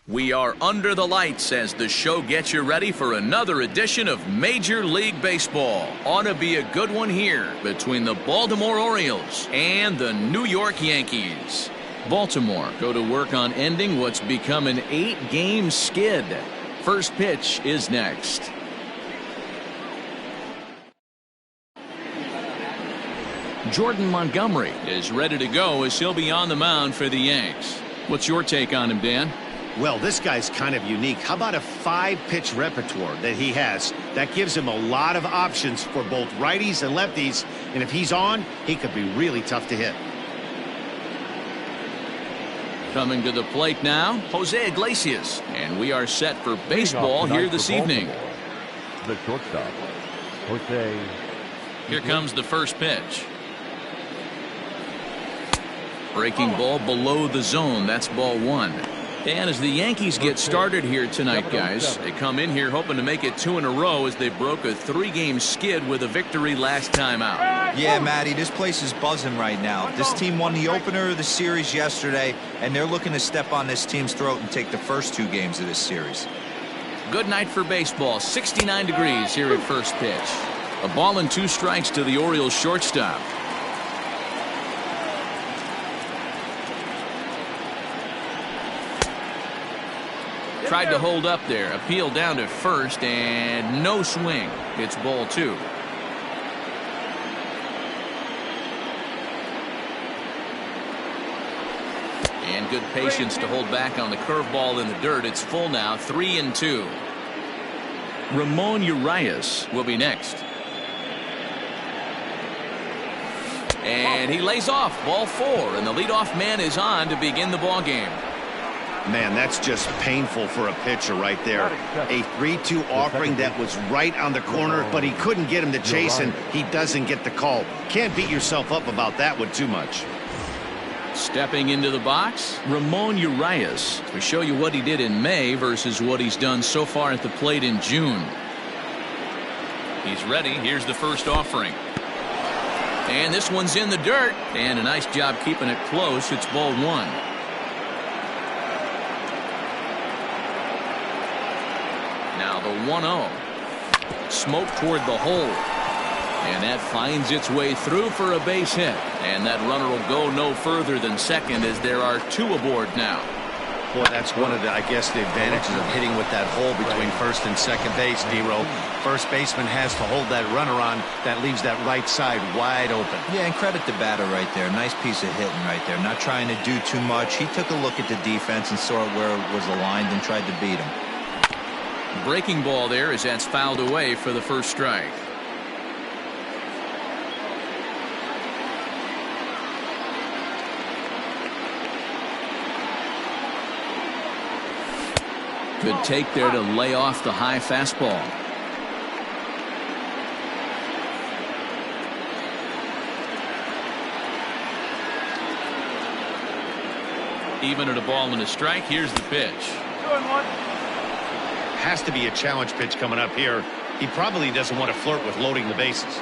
We are under the lights as the show gets you ready for another edition of Major League Baseball. Ought to be a good one here between the Baltimore Orioles and the New York Yankees. Baltimore go to work on ending what's become an 8-game skid. First pitch is next. Jordan Montgomery is ready to go as he'll be on the mound for the Yanks. What's your take on him, Dan? Well, this guy's kind of unique. How about a 5-pitch repertoire that he has? That gives him a lot of options for both righties and lefties. And if he's on, he could be really tough to hit. Coming to the plate now, Jose Iglesias. And we are set for baseball here this evening. The shortstop, Jose. Here comes the first pitch. Breaking ball below the zone. That's ball one. And as the Yankees get started here tonight, guys, they come in here hoping to make it 2 in a row as they broke a 3-game skid with a victory last time out. Yeah, Matty, this place is buzzing right now. This team won the opener of the series yesterday, and they're looking to step on this team's throat and take the first 2 games of this series. Good night for baseball. 69 degrees here at first pitch. A ball and 2 strikes to the Orioles shortstop. Tried to hold up there. Appeal down to first and no swing. It's ball 2. And good patience to hold back on the curveball in the dirt. It's full now. 3-2. Ramon Urias will be next. And he lays off. Ball 4. And the leadoff man is on to begin the ball game. Man, that's just painful for a pitcher right there. A 3-2 offering that was right on the corner, but he couldn't get him to chase, and he doesn't get the call. Can't beat yourself up about that one too much. Stepping into the box, Ramon Urias. We show you what he did in May versus what he's done so far at the plate in June. He's ready. Here's the first offering. And this one's in the dirt. And a nice job keeping it close. It's ball 1. Now the 1-0. Smoke toward the hole. And that finds its way through for a base hit. And that runner will go no further than second as there are 2 aboard now. Boy, that's one of the, I guess, the advantages of hitting with that hole between first and second base, D-Row. First baseman has to hold that runner on. That leaves that right side wide open. Yeah, and credit the batter right there. Nice piece of hitting right there. Not trying to do too much. He took a look at the defense and saw where it was aligned and tried to beat him. Breaking ball there as that's fouled away for the first strike. Good take there to lay off the high fastball. Even at a ball and a strike, here's the pitch. Has to be a challenge pitch coming up here. He probably doesn't want to flirt with loading the bases.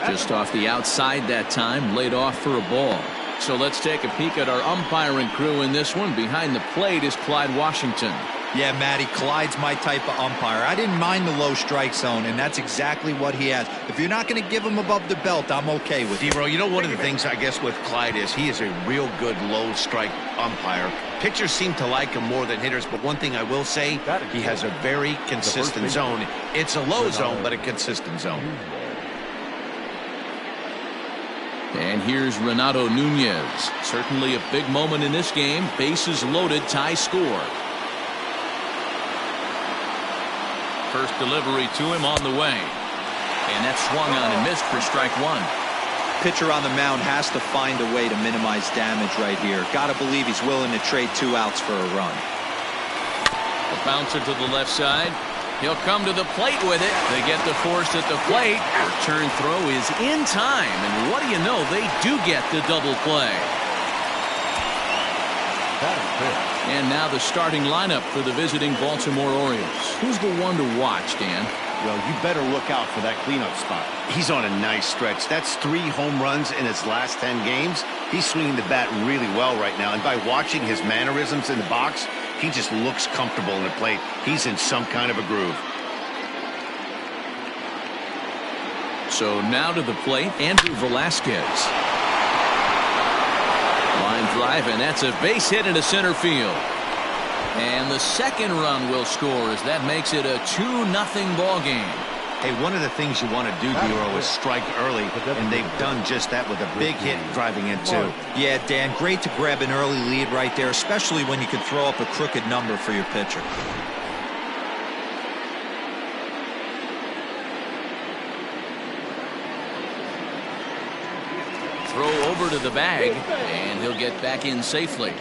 Just off the outside that time, laid off for a ball. So let's take a peek at our umpiring crew in this one. Behind the plate is Clyde Washington. Yeah, Matty, Clyde's my type of umpire. I didn't mind the low strike zone, and that's exactly what he has. If you're not going to give him above the belt, I'm okay with it. D-Row, you know, one of the things I guess with Clyde is he is a real good low strike umpire. Pitchers seem to like him more than hitters, but one thing I will say, he has a very consistent zone. It's a low zone, but a consistent zone. And here's Renato Nunez. Certainly a big moment in this game. Bases loaded, tie score. First delivery to him on the way. And that swung on and missed for strike 1. Pitcher on the mound has to find a way to minimize damage right here. Got to believe he's willing to trade 2 outs for a run. A bouncer to the left side. He'll come to the plate with it. They get the force at the plate. Return throw is in time. And what do you know? They do get the double play. And now the starting lineup for the visiting Baltimore Orioles. Who's the one to watch, Dan? Well, you better look out for that cleanup spot. He's on a nice stretch. That's 3 home runs in his last 10 games. He's swinging the bat really well right now, and by watching his mannerisms in the box, he just looks comfortable in the plate. He's in some kind of a groove. So now to the plate, Andrew Velasquez. Line drive, and that's a base hit into center field. And the second run will score as that makes it a 2-0 ball game. Hey, one of the things you want to do, Bureau, is strike early, and they've done just that with a big hit driving in two. Yeah, Dan, great to grab an early lead right there, especially when you can throw up a crooked number for your pitcher. Throw over to the bag, and he'll get back in safely.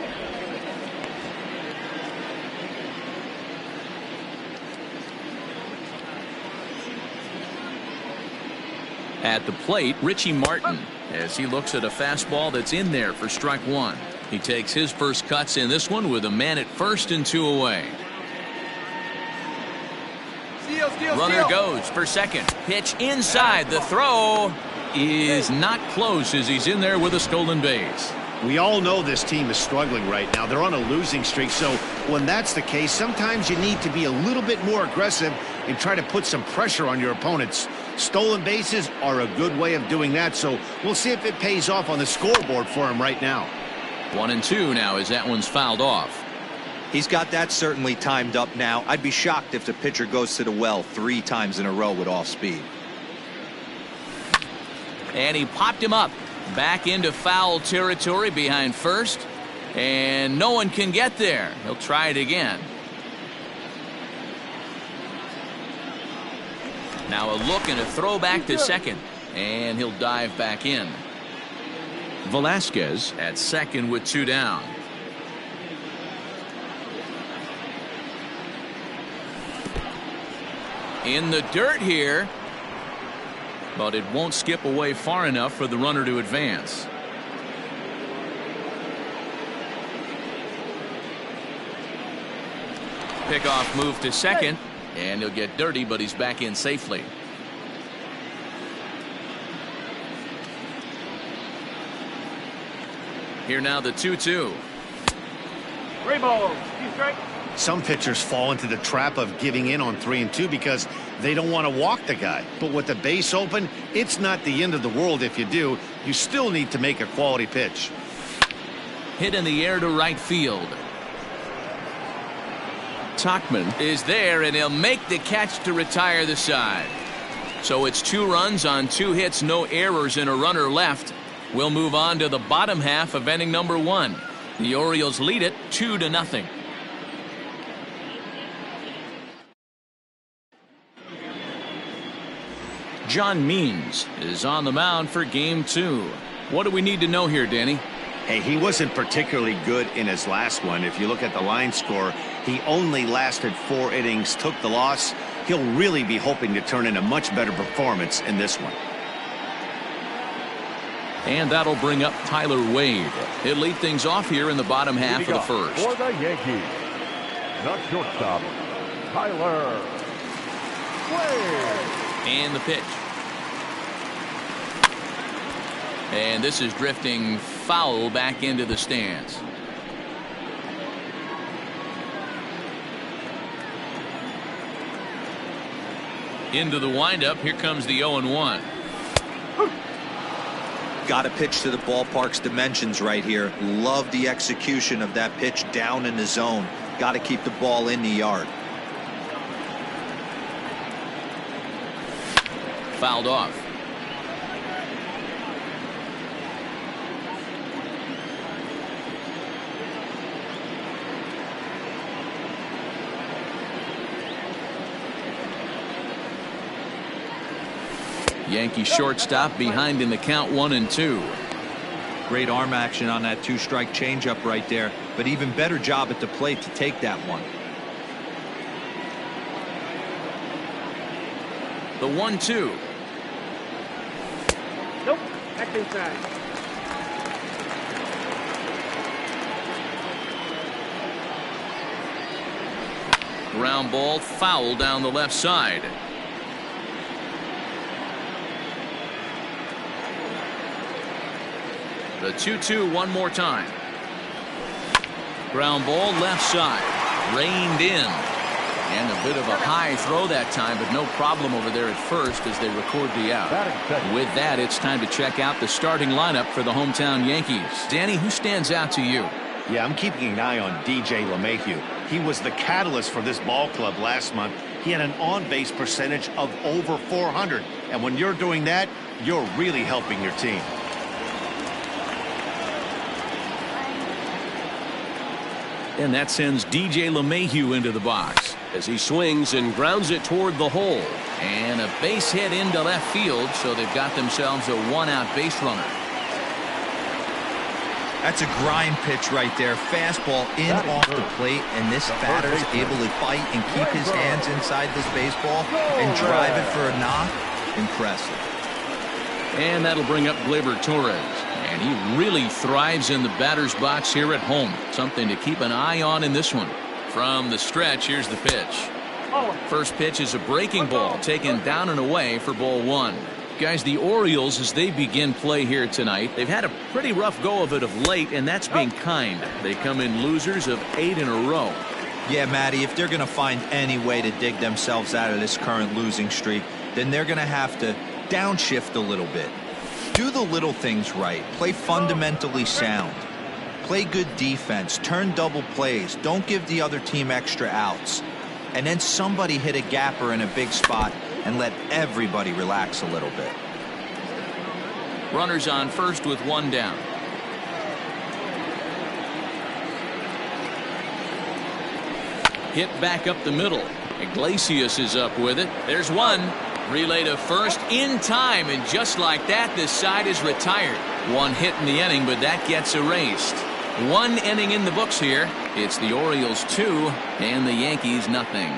At the plate, Richie Martin, as he looks at a fastball that's in there for strike 1. He takes his first cuts in this one with a man at first and 2 away. Runner goes for second. Pitch inside. The throw is not close as he's in there with a stolen base. We all know this team is struggling right now. They're on a losing streak, so when that's the case, sometimes you need to be a little bit more aggressive and try to put some pressure on your opponents. Stolen bases are a good way of doing that, so we'll see if it pays off on the scoreboard for him right now. 1-2 now as that one's fouled off. He's got that certainly timed up now. I'd be shocked if the pitcher goes to the well 3 times in a row with off speed. And he popped him up back into foul territory behind first, and no one can get there. He'll try it again. Now a look and a throw back to second, and he'll dive back in. Velasquez at second with 2 down. In the dirt here, but it won't skip away far enough for the runner to advance. Pickoff move to second, and he'll get dirty, but he's back in safely. Here now the 2-2. Some pitchers fall into the trap of giving in on 3 and 2 because they don't want to walk the guy. But with the base open, it's not the end of the world if you do. You still need to make a quality pitch. Hit in the air to right field. Tauchman is there, and he'll make the catch to retire the side. So it's 2 runs on 2 hits, no errors, and a runner left. We'll move on to the bottom half of inning number 1. The Orioles lead it 2-0. John Means is on the mound for game 2. What do we need to know here, Danny? Hey, he wasn't particularly good in his last one. If you look at the line score, he only lasted 4 innings, took the loss. He'll really be hoping to turn in a much better performance in this one. And that'll bring up Tyler Wade. He'll lead things off here in the bottom half of the first. For the Yankees, the shortstop, Tyler Wade. And the pitch. And this is drifting foul back into the stands. Into the windup. Here comes the 0-1. Got to pitch to the ballpark's dimensions right here. Love the execution of that pitch down in the zone. Got to keep the ball in the yard. Fouled off. Yankee shortstop behind in the count 1-2. Great arm action on that 2-strike changeup right there, but even better job at the plate to take that one. The 1-2. Nope, back inside. Ground ball foul down the left side. The 2-2 one more time. Ground ball left side. Reined in. And a bit of a high throw that time, but no problem over there at first as they record the out. With that, it's time to check out the starting lineup for the hometown Yankees. Danny, who stands out to you? Yeah, I'm keeping an eye on DJ LeMahieu. He was the catalyst for this ball club last month. He had an on-base percentage of over 400. And when you're doing that, you're really helping your team. And that sends DJ LeMahieu into the box as he swings and grounds it toward the hole. And a base hit into left field, so they've got themselves a one-out base runner. That's a grind pitch right there. Fastball in off the plate, and this batter is able to fight and keep his hands inside this baseball and drive it for a knock. Impressive. And that'll bring up Gleyber Torres. And he really thrives in the batter's box here at home. Something to keep an eye on in this one. From the stretch, here's the pitch. First pitch is a breaking ball taken down and away for ball one. Guys, the Orioles, as they begin play here tonight, they've had a pretty rough go of it of late, and that's being kind. They come in losers of 8 in a row. Yeah, Matty, if they're going to find any way to dig themselves out of this current losing streak, then they're going to have to downshift a little bit. Do the little things right. Play fundamentally sound. Play good defense. Turn double plays. Don't give the other team extra outs. And then somebody hit a gapper in a big spot and let everybody relax a little bit. Runners on first with one down. Hit back up the middle. Iglesias is up with it. There's one. Relay to first in time, and just like that, this side is retired. One hit in the inning, but that gets erased. One inning in the books here. It's the Orioles 2 and the Yankees nothing.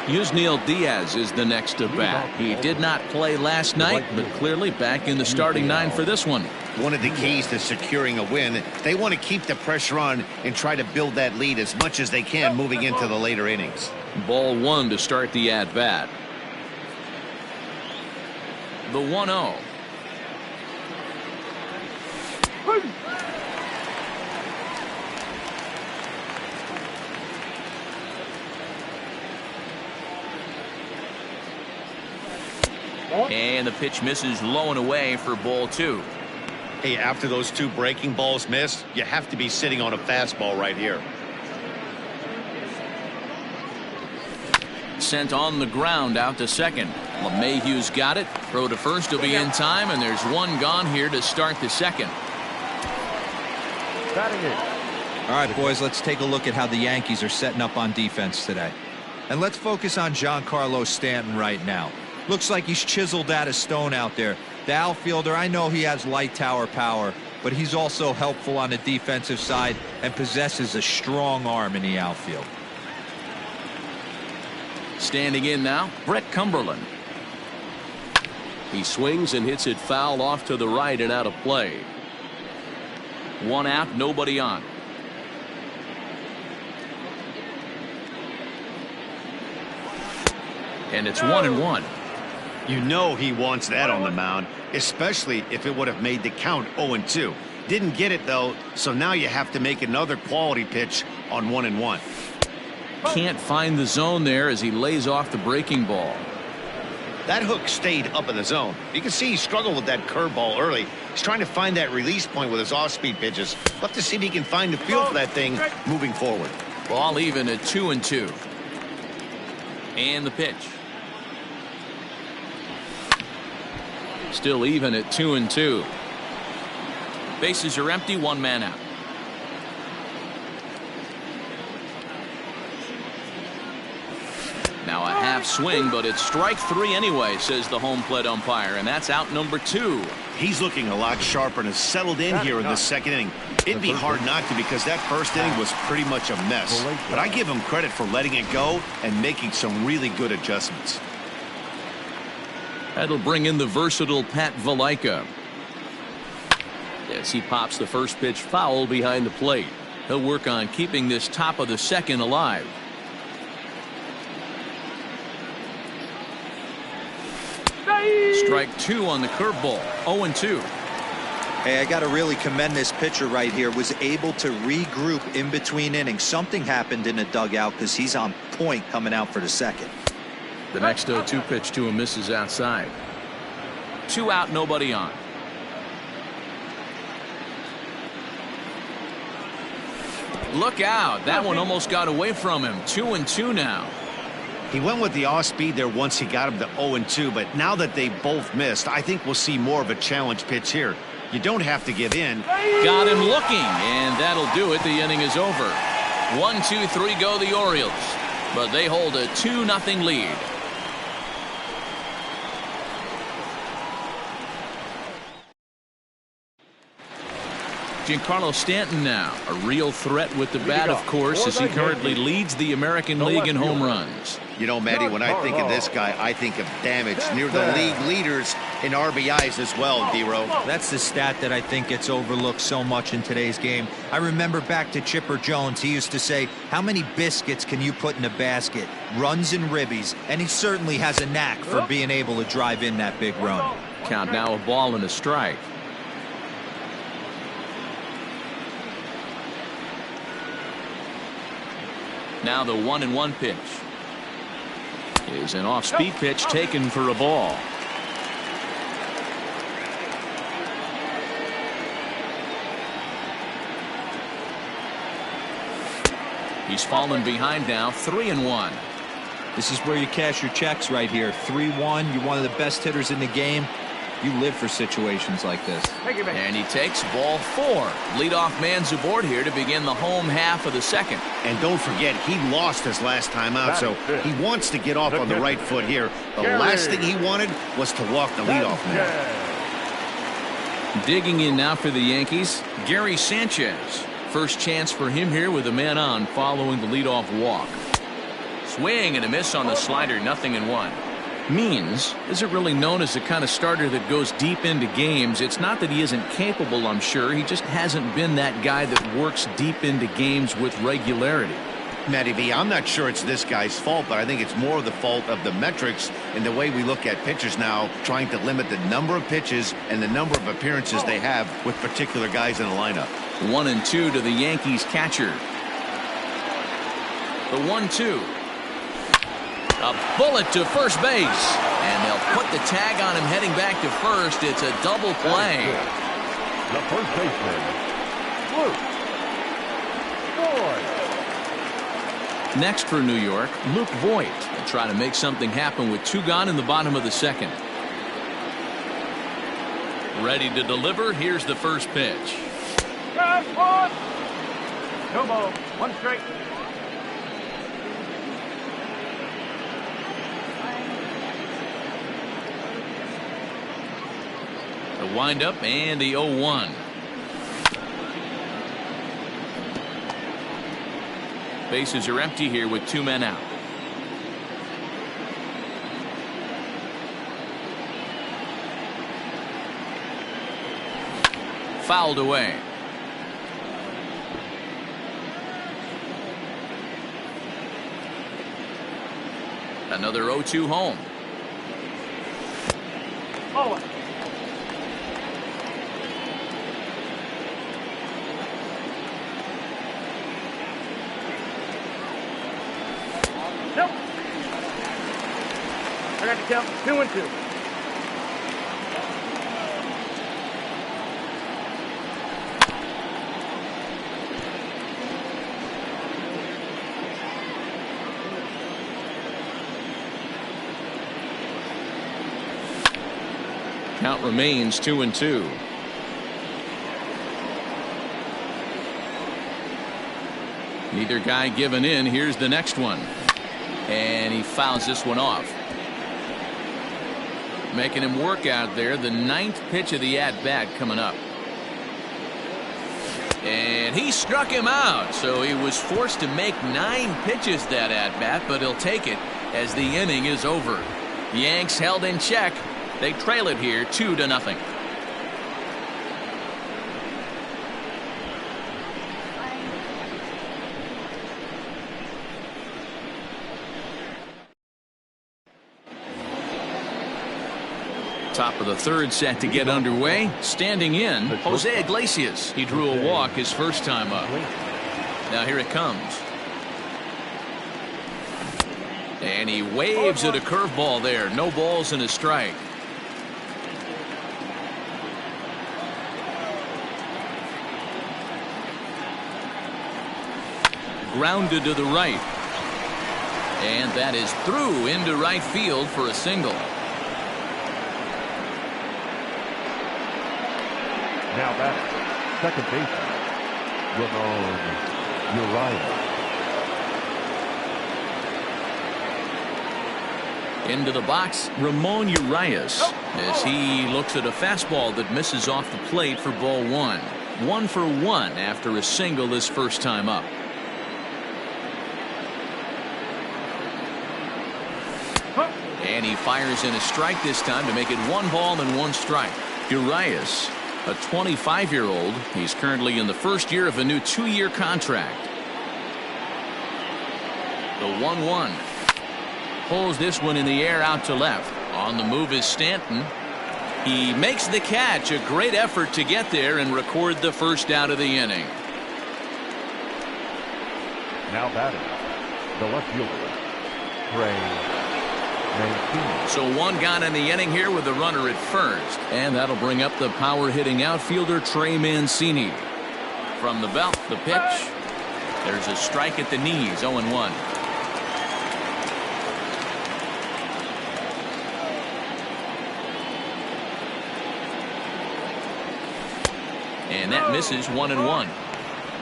Yusniel Diaz is the next to bat. He did not play last night, but clearly back in the starting 9 for this one. One of the keys to securing a win, they want to keep the pressure on and try to build that lead as much as they can moving into the later innings. Ball one to start the at-bat. The 1-0. And the pitch misses low and away for ball two. Hey, after those two breaking balls missed, you have to be sitting on a fastball right here. Sent on the ground out to second. LeMahieu's got it. Throw to first will be in time, and there's one gone here to start the second. All right, boys, let's take a look at how the Yankees are setting up on defense today. And let's focus on Giancarlo Stanton right now. Looks like he's chiseled out of stone out there. The outfielder, I know he has light tower power, but he's also helpful on the defensive side and possesses a strong arm in the outfield. Standing in now, Brett Cumberland. He swings and hits it foul off to the right and out of play. One out, nobody on. And it's 1-1. You know he wants that on the mound, especially if it would have made the count 0-2. Didn't get it, though, so now you have to make another quality pitch on 1-1. Can't find the zone there as he lays off the breaking ball. That hook stayed up in the zone. You can see he struggled with that curveball early. He's trying to find that release point with his off-speed pitches. We'll have to see if he can find the feel for that thing moving forward. Ball even at 2-2. And the pitch. Still even at 2-2. Bases are empty, one man out. Now a half swing, but it's strike three anyway, says the home plate umpire, and that's out number 2. He's looking a lot sharper and has settled in here in the second inning. It'd be hard not to because that first inning was pretty much a mess. But I give him credit for letting it go and making some really good adjustments. That'll bring in the versatile Pat Valaika. As he pops the first pitch foul behind the plate. He'll work on keeping this top of the second alive. Strike 2 on the curveball. 0-2. Hey, I got to really commend this pitcher right here. Was able to regroup in between innings. Something happened in the dugout because he's on point coming out for the second. The next 0-2 pitch to him misses outside. 2 out, nobody on. Look out. That one almost got away from him. 2-2 now. He went with the off speed there once he got him to 0-2, but now that they both missed, I think we'll see more of a challenge pitch here. You don't have to give in. Got him looking, and that'll do it. The inning is over. 1-2-3 go the Orioles, but they hold a 2-0 lead. Giancarlo Stanton now, a real threat with the bat, of course, as he currently leads the American League in home runs. You know, Matty, when I think of this guy, I think of damage. Near the league leaders in RBIs as well, D-Row. That's the stat that I think gets overlooked so much in today's game. I remember back to Chipper Jones. He used to say, how many biscuits can you put in a basket? Runs and ribbies. And he certainly has a knack for being able to drive in that big run. Count now a ball and a strike. Now the 1-1 pitch is an off-speed pitch taken for a ball. He's fallen behind now. 3-1. This is where you cash your checks right here. 3-1. You're one of the best hitters in the game. You live for situations like this. And he takes ball 4. Leadoff man's aboard here to begin the home half of the second. And don't forget, he lost his last time out, so he wants to get off on the right foot here. The last thing he wanted was to walk the leadoff man. Digging in now for the Yankees, Gary Sanchez. First chance for him here with a man on following the leadoff walk. Swing and a miss on the slider, 0-1. Means isn't really known as the kind of starter that goes deep into games. It's not that he isn't capable, I'm sure. He just hasn't been that guy that works deep into games with regularity. Matty B, I'm not sure it's this guy's fault, but I think it's more the fault of the metrics and the way we look at pitchers now, trying to limit the number of pitches and the number of appearances they have with particular guys in the lineup. 1-2 to the Yankees catcher. The 1-2. A bullet to first base, and they'll put the tag on him heading back to first. It's a double play. The first baseman, Luke Voigt. Next for New York, Luke Voigt will try to make something happen with 2 gone in the bottom of the second. Ready to deliver. Here's the first pitch. Pass one. No ball. 1 strike. The windup and the 0-1. Bases are empty here with 2 men out. Fouled away. Another 0-2 home. Oh. Nope. I got to count 2-2. Count remains 2-2. Neither guy giving in. Here's the next one. And he fouls this one off. Making him work out there. The 9th pitch of the at-bat coming up. And he struck him out. So he was forced to make 9 pitches that at-bat, but he'll take it as the inning is over. The Yanks held in check. They trail it here 2-0. Top of the third set to get underway. Standing in, Jose Iglesias. He drew a walk his first time up. Now here it comes. And he waves at a curveball there. No balls and a strike. Grounded to the right. And that is through into right field for a single. Now that's second baseman, Ramon Urias. Into the box, Ramon Urias, as he looks at a fastball that misses off the plate for ball one. 1 for 1 after a single his first time up. And he fires in a strike this time to make it 1 ball and 1 strike. Urias, a 25-year-old. He's currently in the first year of a new 2-year contract. The 1-1. Pulls this one in the air out to left. On the move is Stanton. He makes the catch. A great effort to get there and record the first out of the inning. Now batting, the left fielder, Trey. So 1 gone in the inning here with the runner at first. And that'll bring up the power-hitting outfielder Trey Mancini. From the belt, the pitch. There's a strike at the knees, 0-1. And that misses 1-1.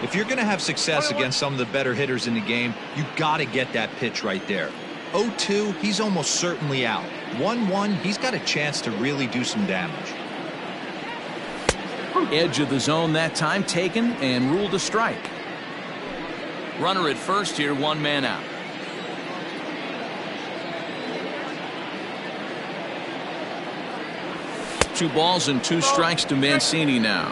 If you're going to have success against some of the better hitters in the game, you got to get that pitch right there. 0-2, he's almost certainly out. 1-1, he's got a chance to really do some damage. Edge of the zone that time taken and ruled a strike. Runner at first here, 1 man out. Two balls and 2 strikes to Mancini now.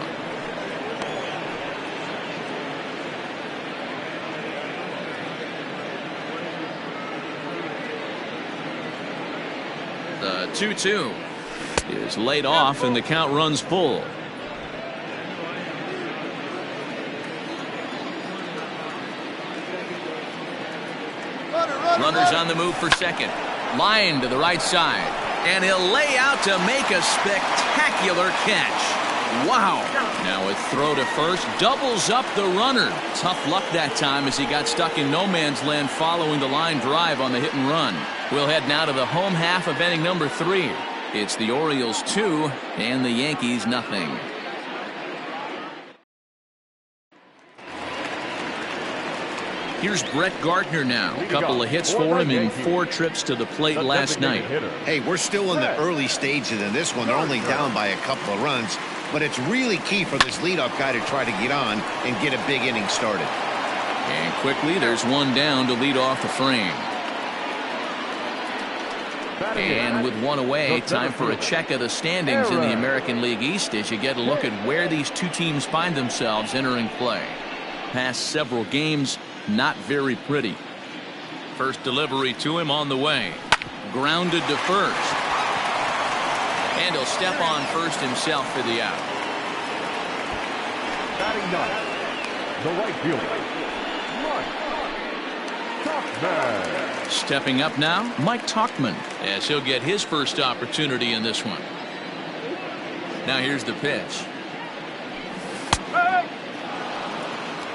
The 2-2 is laid off and the count runs full. Runners on the move for second. Line to the right side. And he'll lay out to make a spectacular catch. Wow. Now a throw to first doubles up the runner. Tough luck that time as he got stuck in no man's land following the line drive on the hit and run. We'll head now to the home half of inning number 3. It's the Orioles 2 and the Yankees nothing. Here's Brett Gardner now. A couple of hits for him in 4 trips to the plate last night. Hey, we're still in the early stages in this one. They're only down by a couple of runs, but it's really key for this leadoff guy to try to get on and get a big inning started. And quickly, there's 1 down to lead off the frame. And with 1 away, time for a check of the standings in the American League East as you get a look at where these 2 teams find themselves entering play. Past several games, not very pretty. First delivery to him on the way. Grounded to first. And he'll step on first himself for the out. Batting 9, the right fielder, Mike Tauchman. Stepping up now, Mike Tauchman, as he'll get his first opportunity in this one. Now here's the pitch.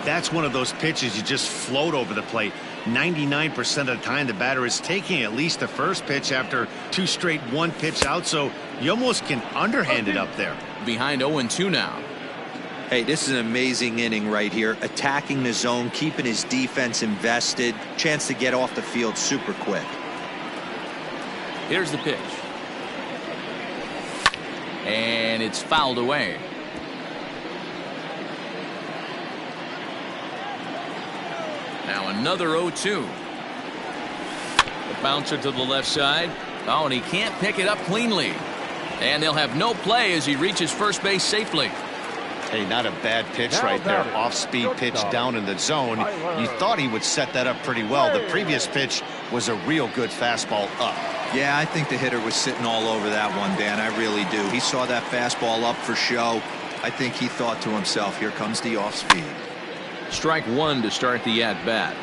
That's one of those pitches you just float over the plate. 99% of the time the batter is taking at least the first pitch after 2 straight 1-pitch out, so you almost can underhand it up there. Behind 0-2 now. Hey, this is an amazing inning right here. Attacking the zone, keeping his defense invested. Chance to get off the field super quick. Here's the pitch. And it's fouled away. Now another 0-2. The bouncer to the left side. Oh, and he can't pick it up cleanly. And they'll have no play as he reaches first base safely. Hey, not a bad pitch right there. Off-speed pitch down in the zone. You thought he would set that up pretty well. The previous pitch was a real good fastball up. Yeah, I think the hitter was sitting all over that one, Dan. I really do. He saw that fastball up for show. I think he thought to himself, here comes the off speed. Strike one to start the at-bat.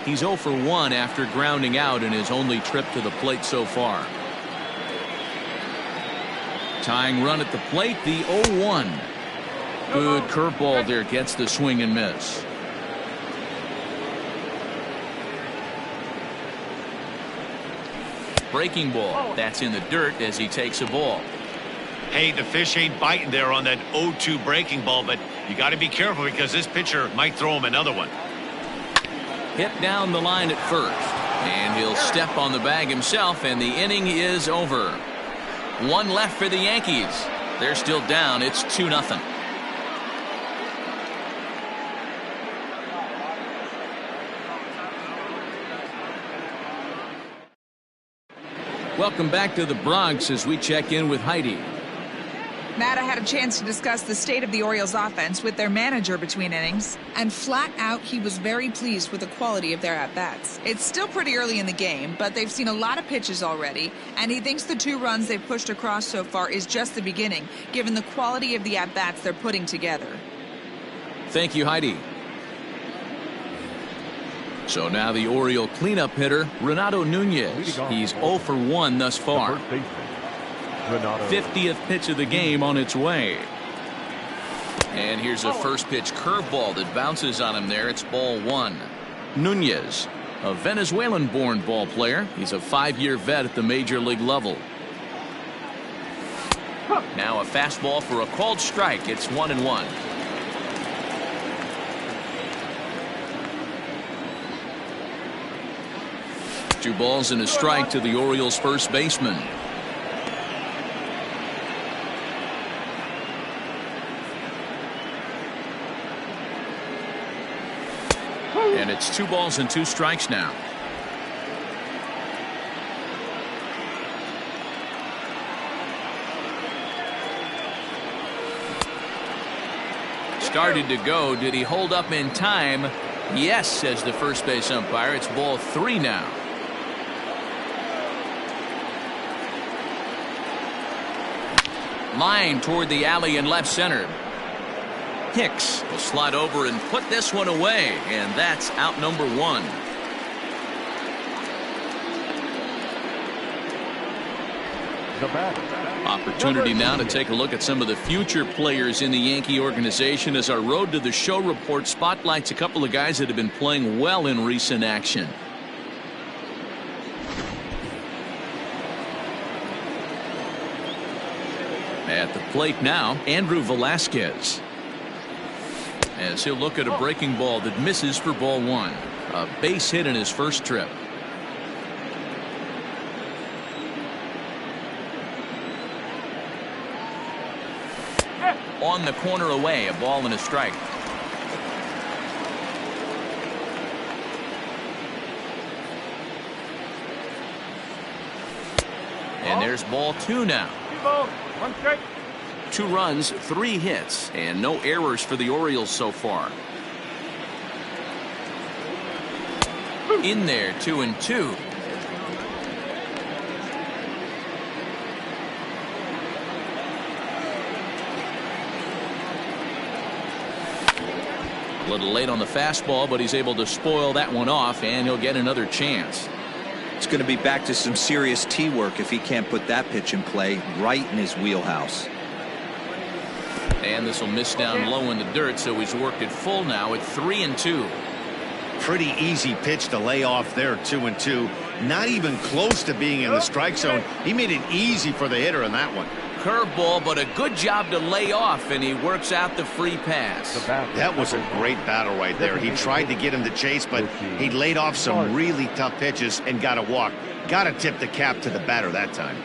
He's 0 for 1 after grounding out in his only trip to the plate so far. Tying run at the plate, the 0-1. Good curveball there, gets the swing and miss. Breaking ball, that's in the dirt as he takes a ball. Hey, the fish ain't biting there on that 0-2 breaking ball, but you got to be careful because this pitcher might throw him another one. Hit down the line at first, and he'll step on the bag himself, and the inning is over. One left for the Yankees. They're still down. It's 2-0. Welcome back to the Bronx as we check in with Heidi. Matt, I had a chance to discuss the state of the Orioles offense with their manager between innings, and flat out he was very pleased with the quality of their at-bats. It's still pretty early in the game, but they've seen a lot of pitches already, and he thinks the 2 runs they've pushed across so far is just the beginning, given the quality of the at-bats they're putting together. Thank you, Heidi. So now the Oriole cleanup hitter, Renato Nunez. He's 0 for 1 thus far. 50th pitch of the game on its way. And here's a first pitch curveball that bounces on him there. It's ball 1. Nunez, a Venezuelan-born ball player. He's a 5-year vet at the major league level. Now a fastball for a called strike. It's 1-1. Two balls and a strike to the Orioles' first baseman. And it's 2 balls and 2 strikes now. Started to go. Did he hold up in time? Yes, says the first base umpire. It's ball 3 now. Line toward the alley in left center. Hicks will slide over and put this one away, and that's out number 1. Opportunity now to take a look at some of the future players in the Yankee organization as our Road to the Show report spotlights a couple of guys that have been playing well in recent action. At the plate now, Andrew Velasquez. As he'll look at a breaking ball that misses for ball 1. A base hit in his first trip. On the corner away, a ball and a strike. And there's ball 2 now. 1 strike. 2 runs, 3 hits, and no errors for the Orioles so far. In there, 2-2. A little late on the fastball, but he's able to spoil that one off, and he'll get another chance. It's going to be back to some serious tee work if he can't put that pitch in play right in his wheelhouse. And this will miss down low in the dirt, so he's worked it full now at 3-2. Pretty easy pitch to lay off there, 2-2. Not even close to being in the strike zone. He made it easy for the hitter in that one. Curveball, but a good job to lay off, and he works out the free pass. That was a great battle right there. He tried to get him to chase, but he laid off some really tough pitches and got a walk. Got to tip the cap to the batter that time.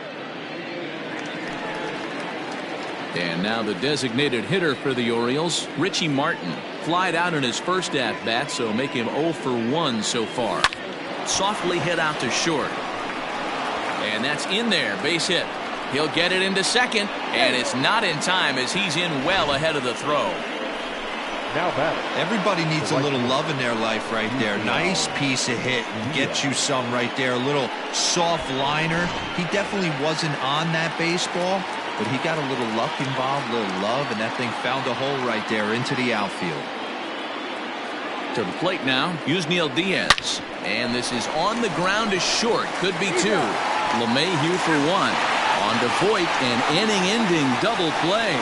And now the designated hitter for the Orioles, Richie Martin. Flied out in his first at-bat, so make him 0 for 1 so far. Softly hit out to short. And that's in there, base hit. He'll get it into second, and it's not in time as he's in well ahead of the throw. Now batting. Everybody needs a little love in their life right there. Nice piece of hit. Get you some right there. A little soft liner. He definitely wasn't on that baseball, but he got a little luck involved, a little love, and that thing found a hole right there into the outfield. To the plate now, Yusniel Diaz. And this is on the ground to short. Could be two. LeMahieu for one. On to Voit, an inning-ending double play.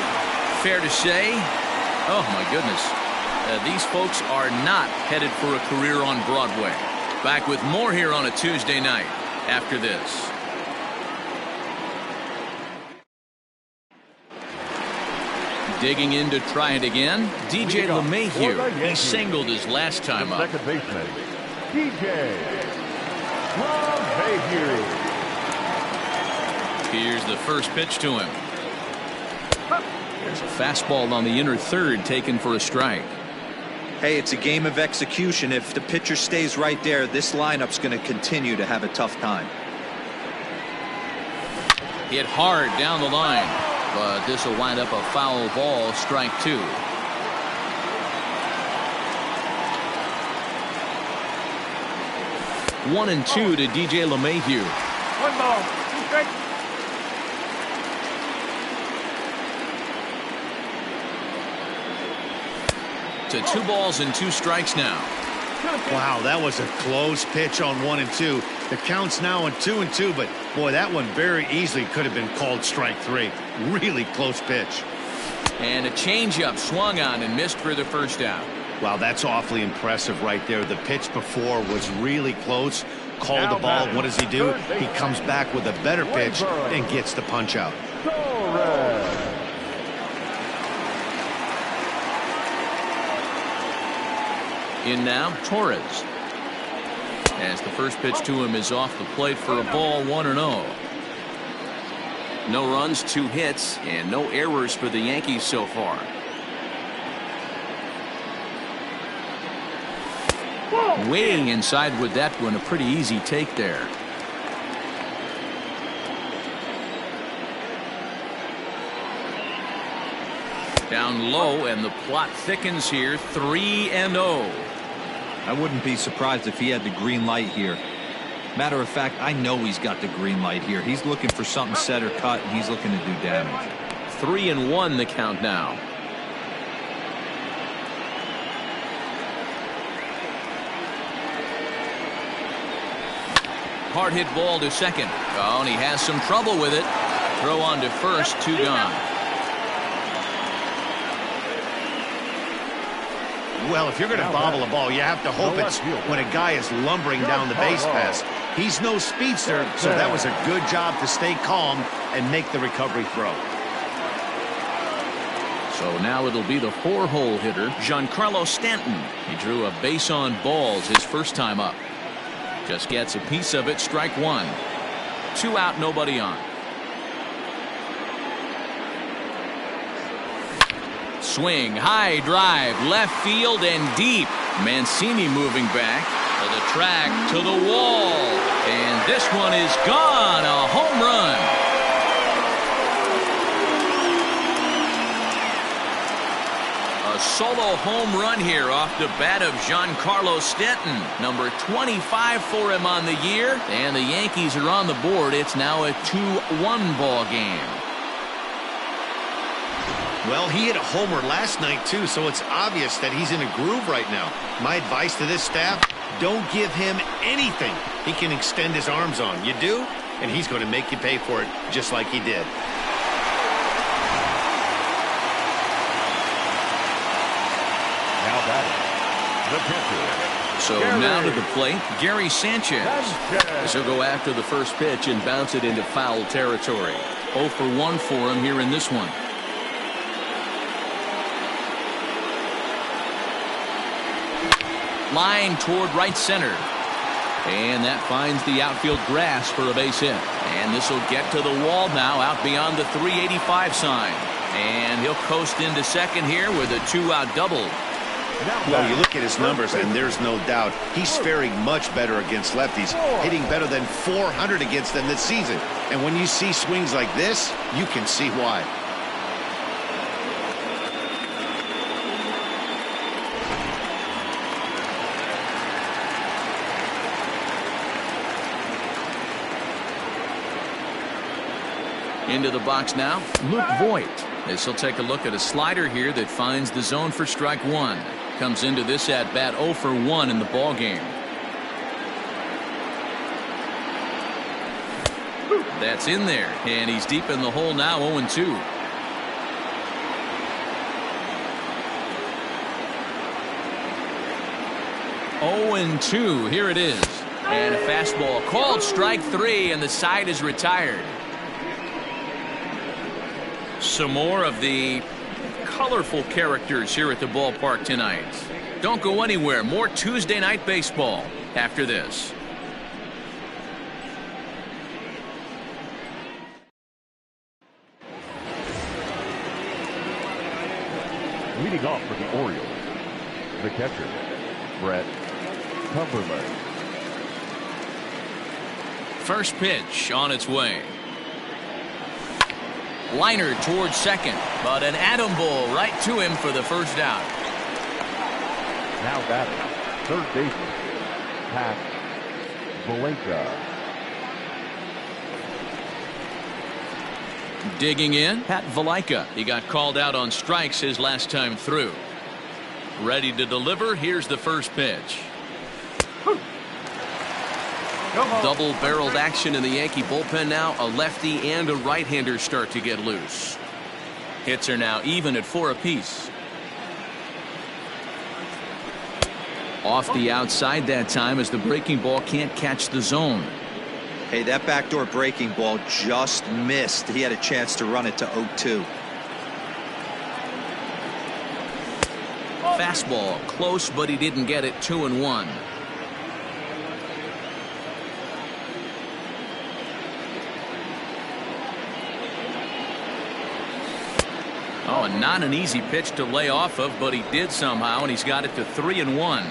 Fair to say, oh my goodness, these folks are not headed for a career on Broadway. Back with more here on a Tuesday night after this. Digging in to try it again, DJ LeMahieu. He singled his last time up. Second baseman, DJ LeMahieu. Here's the first pitch to him. There's a fastball on the inner third taken for a strike. Hey, it's a game of execution. If the pitcher stays right there, this lineup's going to continue to have a tough time. Hit hard down the line, but this will wind up a foul ball, strike two. One and two to DJ LeMahieu. One ball, two strikes. To 2 balls and 2 strikes now. Wow, that was a close pitch on 1 and 2. The count's now on 2 and 2, but boy, that one very easily could have been called strike 3. Really close pitch. And a changeup swung on and missed for the first out. Wow, that's awfully impressive right there. The pitch before was really close. Called the ball. What does he do? He comes back with a better pitch and gets the punch out. In now, Torres. As the first pitch to him is off the plate for a ball, 1-0. No runs, 2 hits, and no errors for the Yankees so far. Waiting inside with that one, a pretty easy take there. Down low, and the plot thickens here, 3-0. I wouldn't be surprised if he had the green light here. Matter of fact, I know he's got the green light here. He's looking for something set or cut, and he's looking to do damage. 3-1 the count now. Hard hit ball to second. Oh, and he has some trouble with it. Throw on to first, 2 gone. Well, if you're going to bobble a ball, you have to hope it's when a guy is lumbering down the base pass. He's no speedster, so that was a good job to stay calm and make the recovery throw. So now it'll be the 4-hole hitter, Giancarlo Stanton. He drew a base on balls his first time up. Just gets a piece of it, strike 1. 2 out, nobody on. Swing, high drive, left field and deep. Mancini moving back to the track, to the wall. And this one is gone, a home run. A solo home run here off the bat of Giancarlo Stanton. Number 25 for him on the year. And the Yankees are on the board. It's now a 2-1 ball game. Well, he hit a homer last night, too, so it's obvious that he's in a groove right now. My advice to this staff, don't give him anything he can extend his arms on. You do, and he's going to make you pay for it just like he did. Now batting, the pitcher. So now to the plate, Gary Sanchez. As he'll go after the first pitch and bounce it into foul territory. 0 for 1 for him here in this one. Line toward right center. And that finds the outfield grass for a base hit. And this will get to the wall now out beyond the 385 sign. And he'll coast into second here with a 2-out double. Well, you look at his numbers, and there's no doubt he's faring much better against lefties, hitting better than 400 against them this season. And when you see swings like this, you can see why. Into the box now, Luke Voigt. As he'll take a look at a slider here that finds the zone for strike one. Comes into this at bat 0 for 1 in the ball game. That's in there, and he's deep in the hole now, 0-2. 0-2, here it is. And a fastball called strike 3, and the side is retired. Some more of the colorful characters here at the ballpark tonight. Don't go anywhere. More Tuesday night baseball after this. Leading off for the Orioles, the catcher, Brett Cumberland. First pitch on its way. Liner towards second, but an atom ball right to him for the first out. Now batting, third baseman, Pat Valenka. Digging in, Pat Valenka. He got called out on strikes his last time through. Ready to deliver. Here's the first pitch. Double-barreled action in the Yankee bullpen now. A lefty and a right-hander start to get loose. Hits are now even at 4 apiece. Off the outside that time as the breaking ball can't catch the zone. Hey, that backdoor breaking ball just missed. He had a chance to run it to 0-2. Fastball close, but he didn't get it. 2-1. Oh, and not an easy pitch to lay off of, but he did somehow, and he's got it to 3-1.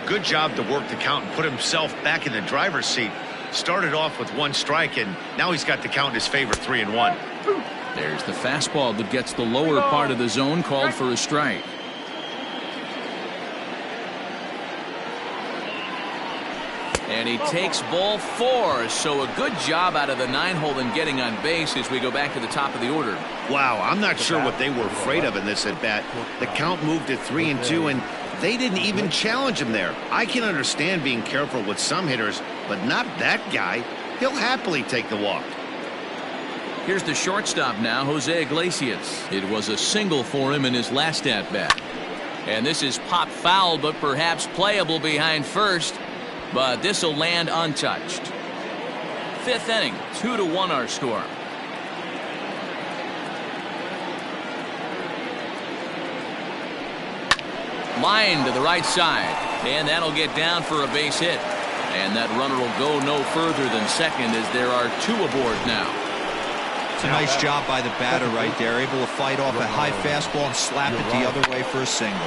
Good job to work the count and put himself back in the driver's seat. Started off with 1 strike, and now he's got the count in his favor, 3-1. There's the fastball that gets the lower part of the zone, called for a strike. And he takes ball 4, so a good job out of the 9-hole in getting on base as we go back to the top of the order. Wow, I'm not sure what they were afraid of in this at-bat. The count moved to 3-2, and they didn't even challenge him there. I can understand being careful with some hitters, but not that guy. He'll happily take the walk. Here's the shortstop now, Jose Iglesias. It was a single for him in his last at-bat. And this is pop foul, but perhaps playable behind first. But this will land untouched. 5th inning, 2-1 our score. Line to the right side, and that'll get down for a base hit. And that runner will go no further than second as there are 2 aboard now. It's a nice job by the batter right there, able to fight off a high fastball and slap it the other way for a single.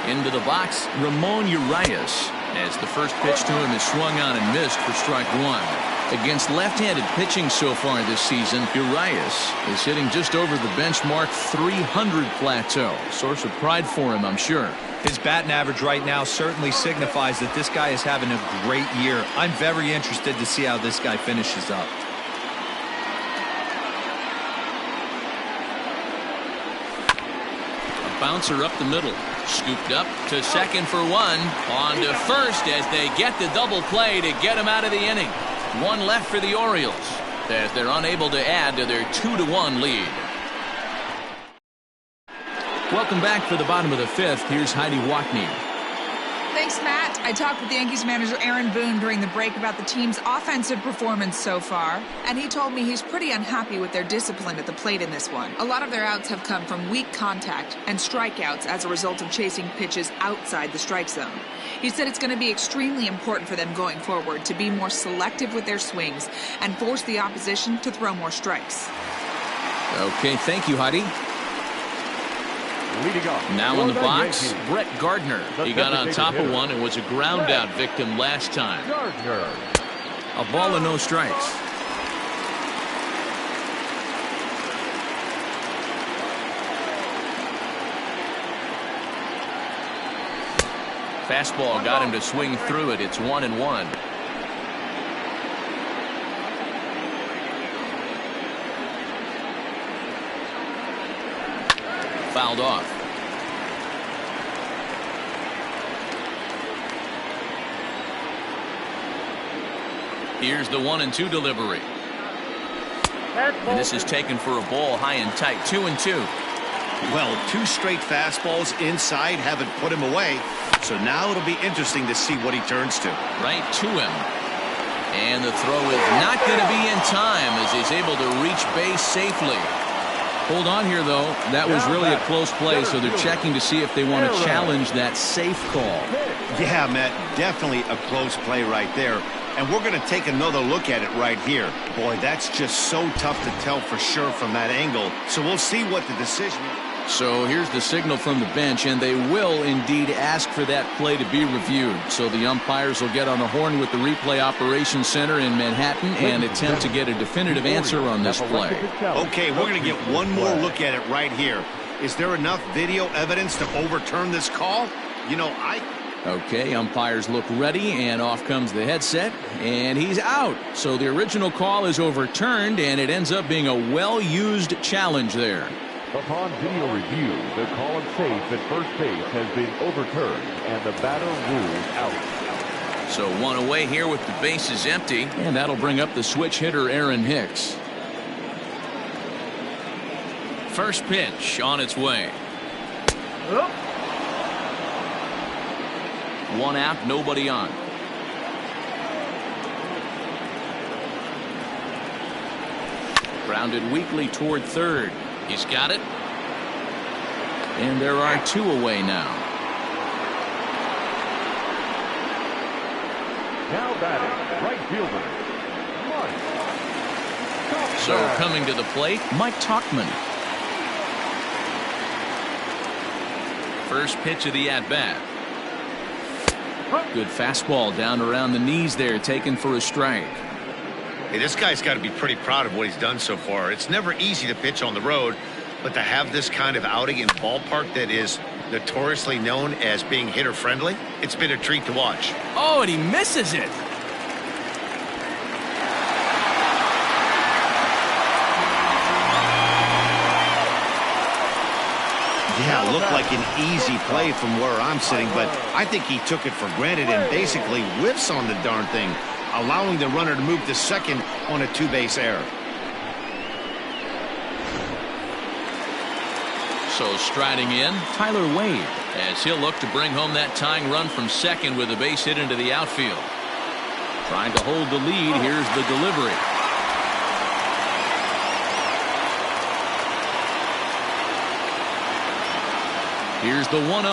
Into the box, Ramon Urias, as the first pitch to him is swung on and missed for strike 1. Against left-handed pitching so far this season, Urias is hitting just over the benchmark 300 plateau. Source of pride for him, I'm sure. His batting average right now certainly signifies that this guy is having a great year. I'm very interested to see how this guy finishes up. Bouncer up the middle, scooped up to second for 1, on to first as they get the double play to get him out of the inning. 1 left for the Orioles as they're unable to add to their 2-1 lead. Welcome back for the bottom of the 5th. Here's Heidi Watney. Thanks, Matt. I talked with the Yankees manager Aaron Boone during the break about the team's offensive performance so far, and he told me he's pretty unhappy with their discipline at the plate in this one. A lot of their outs have come from weak contact and strikeouts as a result of chasing pitches outside the strike zone. He said it's going to be extremely important for them going forward to be more selective with their swings and force the opposition to throw more strikes. Okay, thank you, Heidi. Leading off, now in the box, Yankees, Brett Gardner. He got on top of one and was a ground out victim last time. Gardner. A ball and no strikes. Fastball got him to swing through it. It's 1-1. Fouled off. Here's the 1-2 delivery. And this is taken for a ball high and tight. 2-2. Well, 2 straight fastballs inside haven't put him away. So now it'll be interesting to see what he turns to. Right to him. And the throw is not going to be in time as he's able to reach base safely. Hold on here, though. That was really a close play, so they're checking to see if they want to challenge that safe call. Yeah, Matt, definitely a close play right there. And we're going to take another look at it right here. Boy, that's just so tough to tell for sure from that angle. So we'll see what the decision is. So here's the signal from the bench, and they will indeed ask for that play to be reviewed. So the umpires will get on the horn with the replay operations center in Manhattan and attempt to get a definitive answer on this play. Okay, we're going to get one more look at it right here. Is there enough video evidence to overturn this call? You know, Okay, umpires look ready, and off comes the headset, and he's out. So the original call is overturned, and it ends up being a well-used challenge there. Upon video review, the call of safe at first base has been overturned, and the batter ruled out. So 1 away here with the bases empty. And that'll bring up the switch hitter, Aaron Hicks. First pitch on its way. 1 out, nobody on. Grounded weakly toward third. He's got it. And there are 2 away now. Now batting, right fielder, Mike. So coming to the plate, Mike Tauchman. First pitch of the at-bat. Good fastball down around the knees there, taken for a strike. Hey, this guy's got to be pretty proud of what he's done so far. It's never easy to pitch on the road, but to have this kind of outing in a ballpark that is notoriously known as being hitter-friendly, it's been a treat to watch. Oh, and he misses it. Yeah, looked like an easy play from where I'm sitting, but I think he took it for granted and basically whiffs on the darn thing, allowing the runner to move to second on a 2-base error. So striding in, Tyler Wade, as he'll look to bring home that tying run from second with a base hit into the outfield. Trying to hold the lead. Here's the delivery. Here's the 1-0.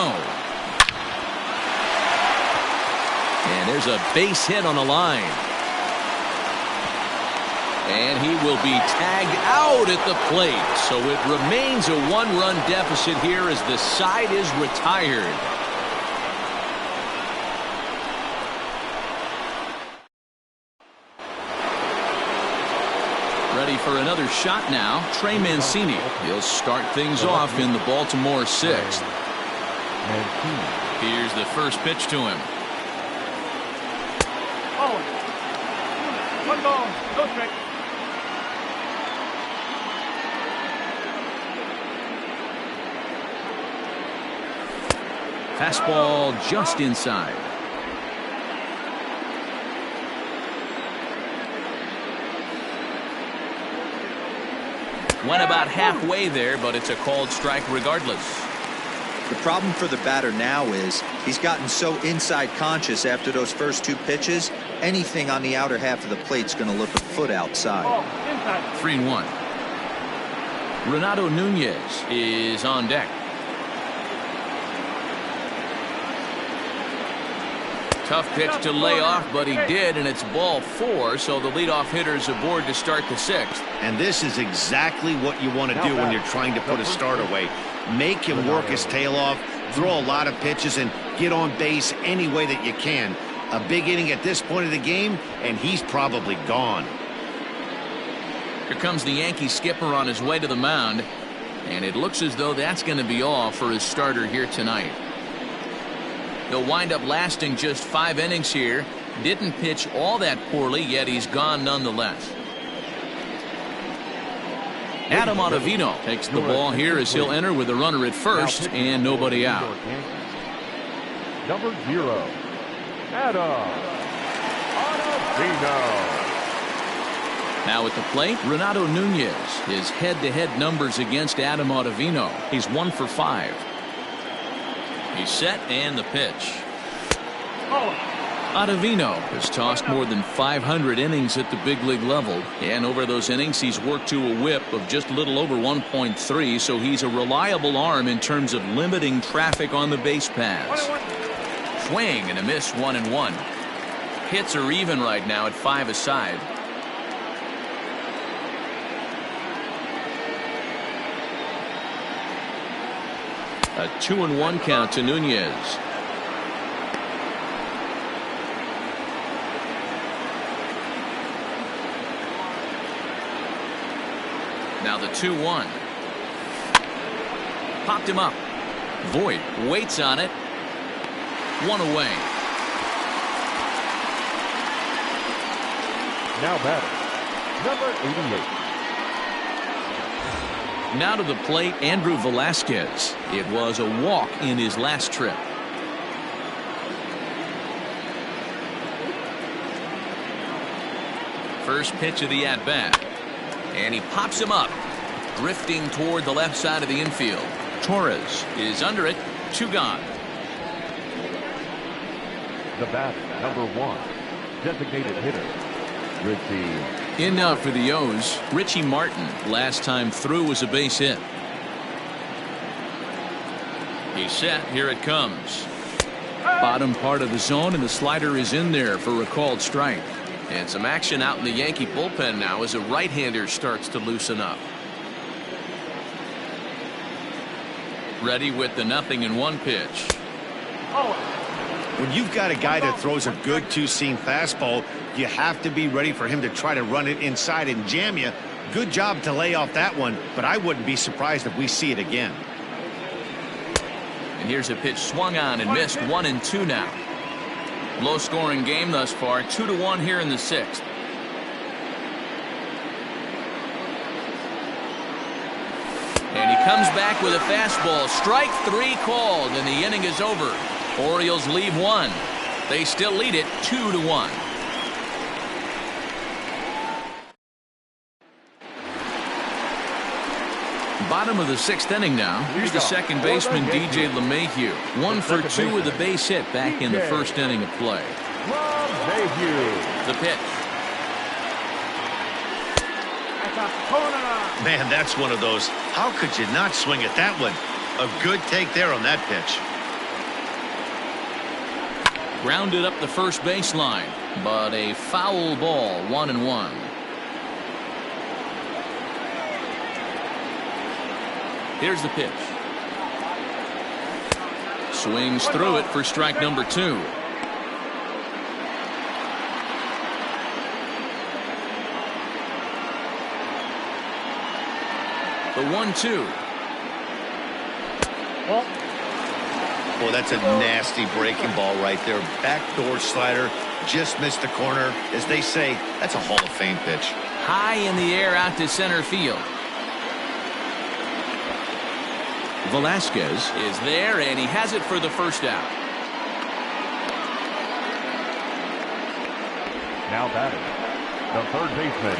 And there's a base hit on the line. And he will be tagged out at the plate. So it remains a 1-run deficit here as the side is retired. Ready for another shot now, Trey Mancini. He'll start things off in the Baltimore 6th. Here's the first pitch to him. One ball, go straight. Fastball just inside. Went about halfway there, but it's a called strike regardless. The problem for the batter now is he's gotten so inside conscious after those first 2 pitches, anything on the outer half of the plate's going to look a foot outside. 3-1. Renato Nunez is on deck. Tough pitch to lay off, but he did, and it's ball 4, so the leadoff hitter's aboard to start the 6th. And this is exactly what you want to do when you're trying to put a start away. Make him work his tail off, throw a lot of pitches, and get on base any way that you can. A big inning at this point of the game, and he's probably gone. Here comes the Yankee skipper on his way to the mound, and it looks as though that's going to be all for his starter here tonight. He'll wind up lasting just 5 innings here. Didn't pitch all that poorly, yet he's gone nonetheless. Adam Ottavino takes the ball here as he'll enter with a runner at first and nobody out. Number 0, Adam Ottavino. Now at the plate, Renato Nunez. His head-to-head numbers against Adam Ottavino. He's 1 for 5. He's set and the pitch. Ottavino has tossed more than 500 innings at the big league level, and over those innings he's worked to a whip of just a little over 1.3, so he's a reliable arm in terms of limiting traffic on the base paths. Swing and a miss, 1-1. Hits are even right now at 5 aside. A 2-1 count to Nunez. Now the 2-1. Popped him up. Voit waits on it. 1 away. Now batting, number 88. Now to the plate, Andrew Velasquez. It was a walk in his last trip. First pitch of the at-bat. And he pops him up, drifting toward the left side of the infield. Torres is under it. 2 gone. The batter, number 1, designated hitter, Richie. In now for the O's, Richie Martin. Last time through was a base hit. He's set. Here it comes. Bottom part of the zone, and the slider is in there for a called strike. And some action out in the Yankee bullpen now as a right-hander starts to loosen up. Ready with the 0-1 pitch. When you've got a guy that throws a good two-seam fastball, you have to be ready for him to try to run it inside and jam you. Good job to lay off that one, but I wouldn't be surprised if we see it again. And here's a pitch swung on and missed. 1-2 now. Low-scoring game thus far. 2-1 here in the 6th. And he comes back with a fastball. Strike 3 called, and the inning is over. Orioles leave 1. They still lead it 2-1. Bottom of the 6th inning now. Here's the second baseman, DJ LeMahieu. 1 for 2 with a base hit back in the first inning of play. The pitch. Man, that's one of those. How could you not swing at that one? A good take there on that pitch. Grounded up the first baseline, but a foul ball. 1-1. Here's the pitch. Swings through it for strike number 2. The 1-2. Well, that's a nasty breaking ball right there. Backdoor slider, just missed the corner. As they say, that's a Hall of Fame pitch. High in the air out to center field. Velasquez is there, and he has it for the first out. Now batting, the third baseman,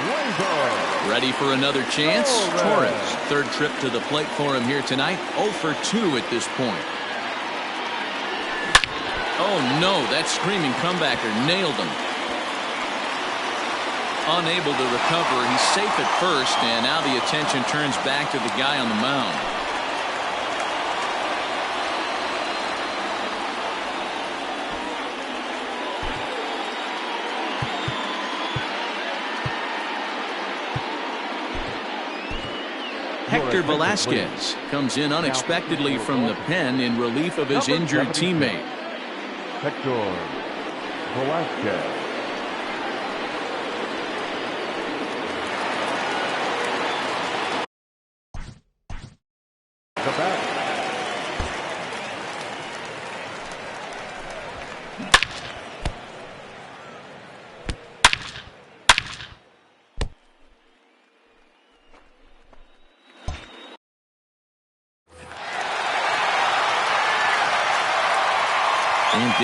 Razor. Ready for another chance. Torres, third trip to the plate for him here tonight. 0 for 2 at this point. Oh no, that screaming comebacker nailed him. Unable to recover. He's safe at first, and now the attention turns back to the guy on the mound. Hector Velasquez comes in unexpectedly from the pen in relief of his injured teammate. Hector Velasquez.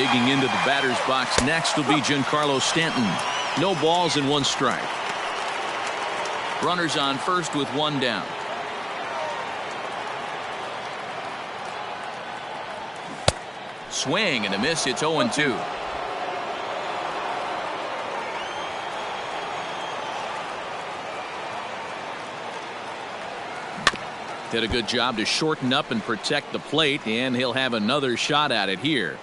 Digging into the batter's box next will be Giancarlo Stanton. No balls and 1 strike. Runners on first with 1 down. Swing and a miss. It's 0-2. Did a good job to shorten up and protect the plate, and he'll have another shot at it here.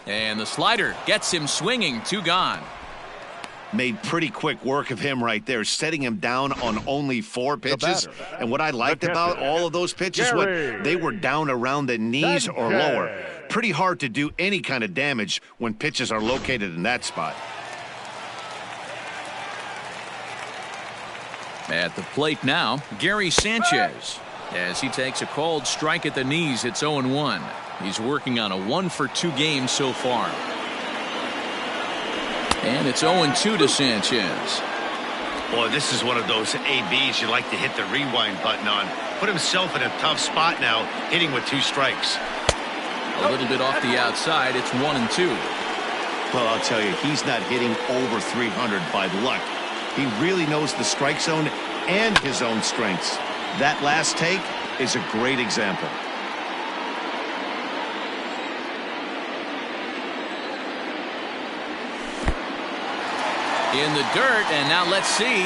And the slider gets him swinging. 2 gone. Made pretty quick work of him right there, setting him down on only 4 pitches. And what I liked about all of those pitches, they were down around the knees or lower. Pretty hard to do any kind of damage when pitches are located in that spot. At the plate now, Gary Sanchez. As he takes a called strike at the knees, it's 0-1. He's working on a 1-for-2 game so far. And it's 0-2 to Sanchez. Boy, this is one of those ABs you like to hit the rewind button on. Put himself in a tough spot now, hitting with 2 strikes. A little bit off the outside. It's 1-2. Well, I'll tell you, he's not hitting over 300 by luck. He really knows the strike zone and his own strengths. That last take is a great example. In the dirt, and now let's see.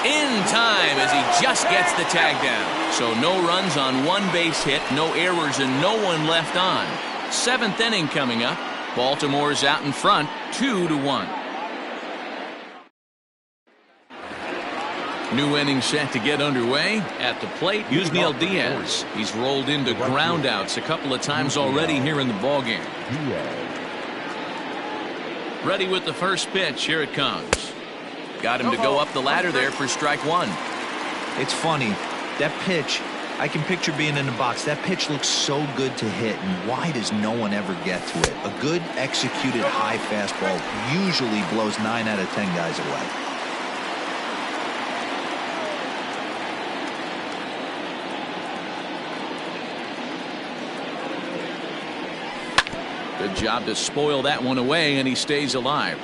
In time as he just gets the tag down. So no runs on 1 base hit, no errors, and no one left on. 7th inning coming up. Baltimore's out in front, 2-1. New inning set to get underway. At the plate, Yusniel Diaz. He's rolled into groundouts a couple of times already here in the ballgame. Ready with the first pitch. Here it comes. Got him to go up the ladder there for strike 1. It's funny. That pitch, I can picture being in the box. That pitch looks so good to hit, and why does no one ever get to it? A good executed high fastball usually blows 9 out of 10 guys away. Good job to spoil that one away, and he stays alive.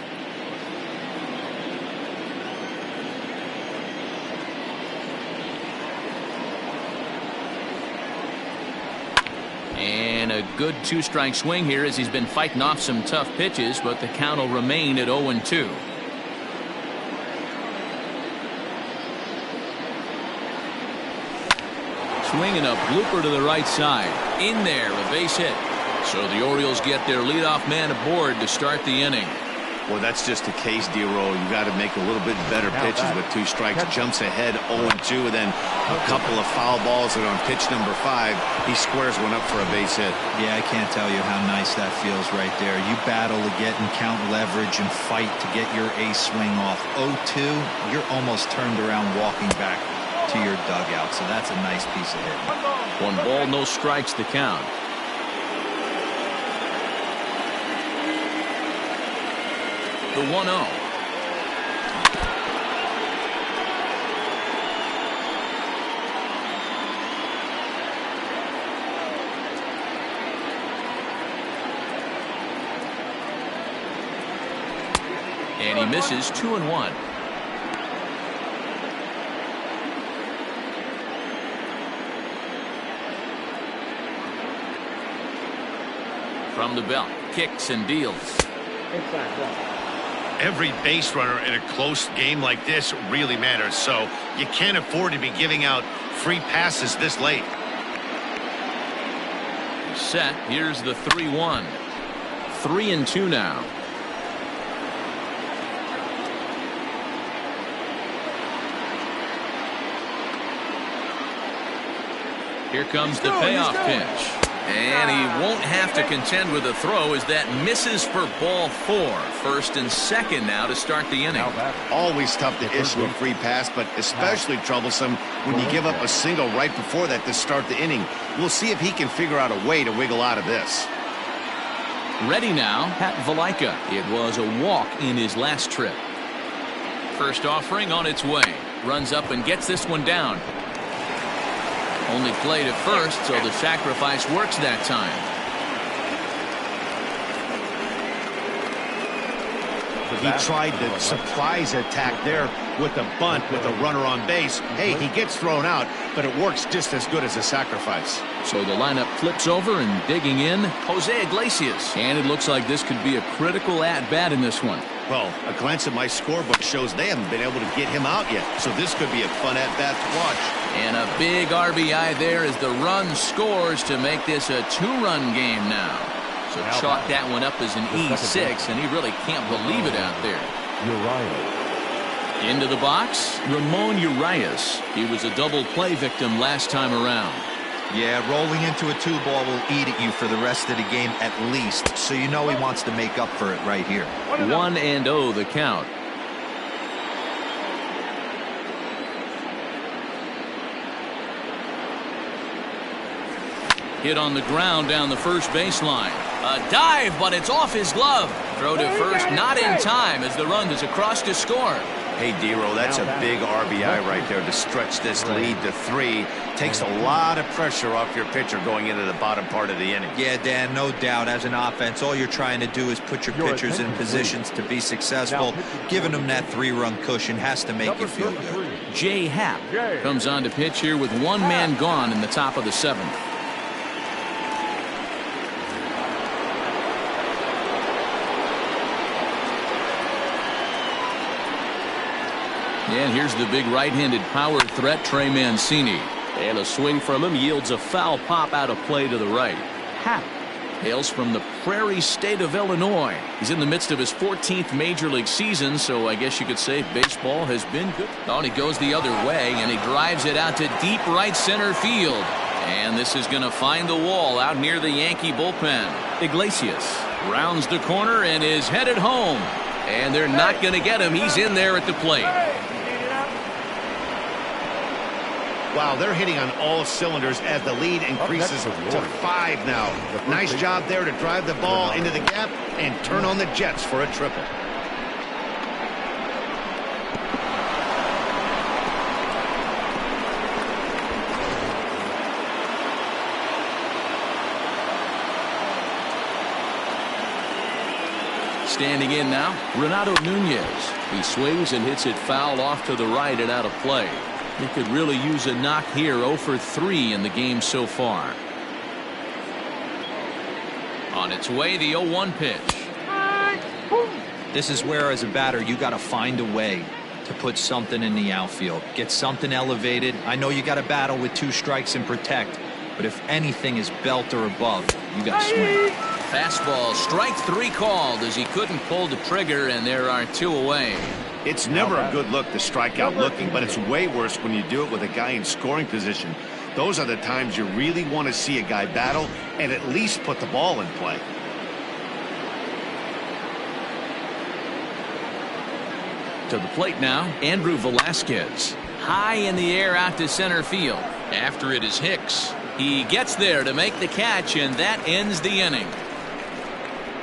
And a good 2-strike swing here as he's been fighting off some tough pitches, but the count will remain at 0-2. Swinging a blooper to the right side. In there, a base hit. So the Orioles get their leadoff man aboard to start the inning. Well, that's just a case, D-Roll. You got to make a little bit better pitches with 2 strikes. Jumps ahead 0-2, and then a couple of foul balls, and on pitch number 5, he squares one up for a base hit. Yeah, I can't tell you how nice that feels right there. You battle to get and count leverage and fight to get your ace swing off. 0-2, you're almost turned around walking back to your dugout, so that's a nice piece of hitting. 1 ball, no strikes to count. The 1-0. And he misses. 2-1. From the belt, kicks and deals. Every base runner in a close game like this really matters, so you can't afford to be giving out free passes this late. Set. Here's the 3-1. 3-2 now. Here comes the payoff pitch. And he won't have to contend with a throw as that misses for ball 4. 1st and 2nd now to start the inning. Always tough to issue a free pass, but especially troublesome when you give up a single right before that to start the inning. We'll see if he can figure out a way to wiggle out of this. Ready now, Pat Valaika. It was a walk in his last trip. First offering on its way. Runs up and gets this one down. Only played at first, so the sacrifice works that time. He tried the surprise attack there with the bunt with a runner on base. Hey, he gets thrown out, but it works just as good as a sacrifice. So the lineup flips over and digging in, Jose Iglesias. and it looks like this could be a critical at-bat in this one. Well, a glance at my scorebook shows they haven't been able to get him out yet, so this could be a fun at-bat to watch. And a big RBI there as the run scores to make this a two-run game now. So chalk that one up as an E6, and he really can't believe it out there. Urias. Into the box, Ramon Urias. He was a double play victim last time around. Yeah, rolling into a 2-ball will eat at you for the rest of the game at least, so you know he wants to make up for it right here. 1-0 the count. Hit on the ground down the first baseline. A dive, but it's off his glove. Throw to first, not in time as the run is across to score. Hey, D-Row, that's a big RBI right there to stretch this lead to 3. Takes a lot of pressure off your pitcher going into the bottom part of the inning. Yeah, Dan, no doubt. As an offense, all you're trying to do is put your pitchers in positions to be successful. Giving them that 3-run cushion has to make you feel good. Jay Happ comes on to pitch here with one man gone in the top of the 7th. And here's the big right-handed power threat, Trey Mancini. And a swing from him yields a foul pop out of play to the right. Happ hails from the prairie state of Illinois. He's in the midst of his 14th Major League season, so I guess you could say baseball has been good. Oh, and he goes the other way, and he drives it out to deep right center field. And this is going to find the wall out near the Yankee bullpen. Iglesias rounds the corner and is headed home. And they're not going to get him. He's in there at the plate. Wow, they're hitting on all cylinders as the lead increases to 5 now. Nice job there to drive the ball into the gap and turn on the Jets for a triple. Standing in now, Renato Nunez. He swings and hits it foul off to the right and out of play. He could really use a knock here. 0 for 3 in the game so far. On its way, the 0-1 pitch. This is where, as a batter, you got to find a way to put something in the outfield. Get something elevated. I know you got to battle with 2 strikes and protect, but if anything is belt or above, you got to swing. Fastball, strike 3 called as he couldn't pull the trigger, and there are 2 away. It's never a good look to strike out looking, but it's way worse when you do it with a guy in scoring position. Those are the times you really want to see a guy battle and at least put the ball in play. To the plate now, Andrew Velasquez. High in the air out to center field. After it is Hicks. He gets there to make the catch, and that ends the inning.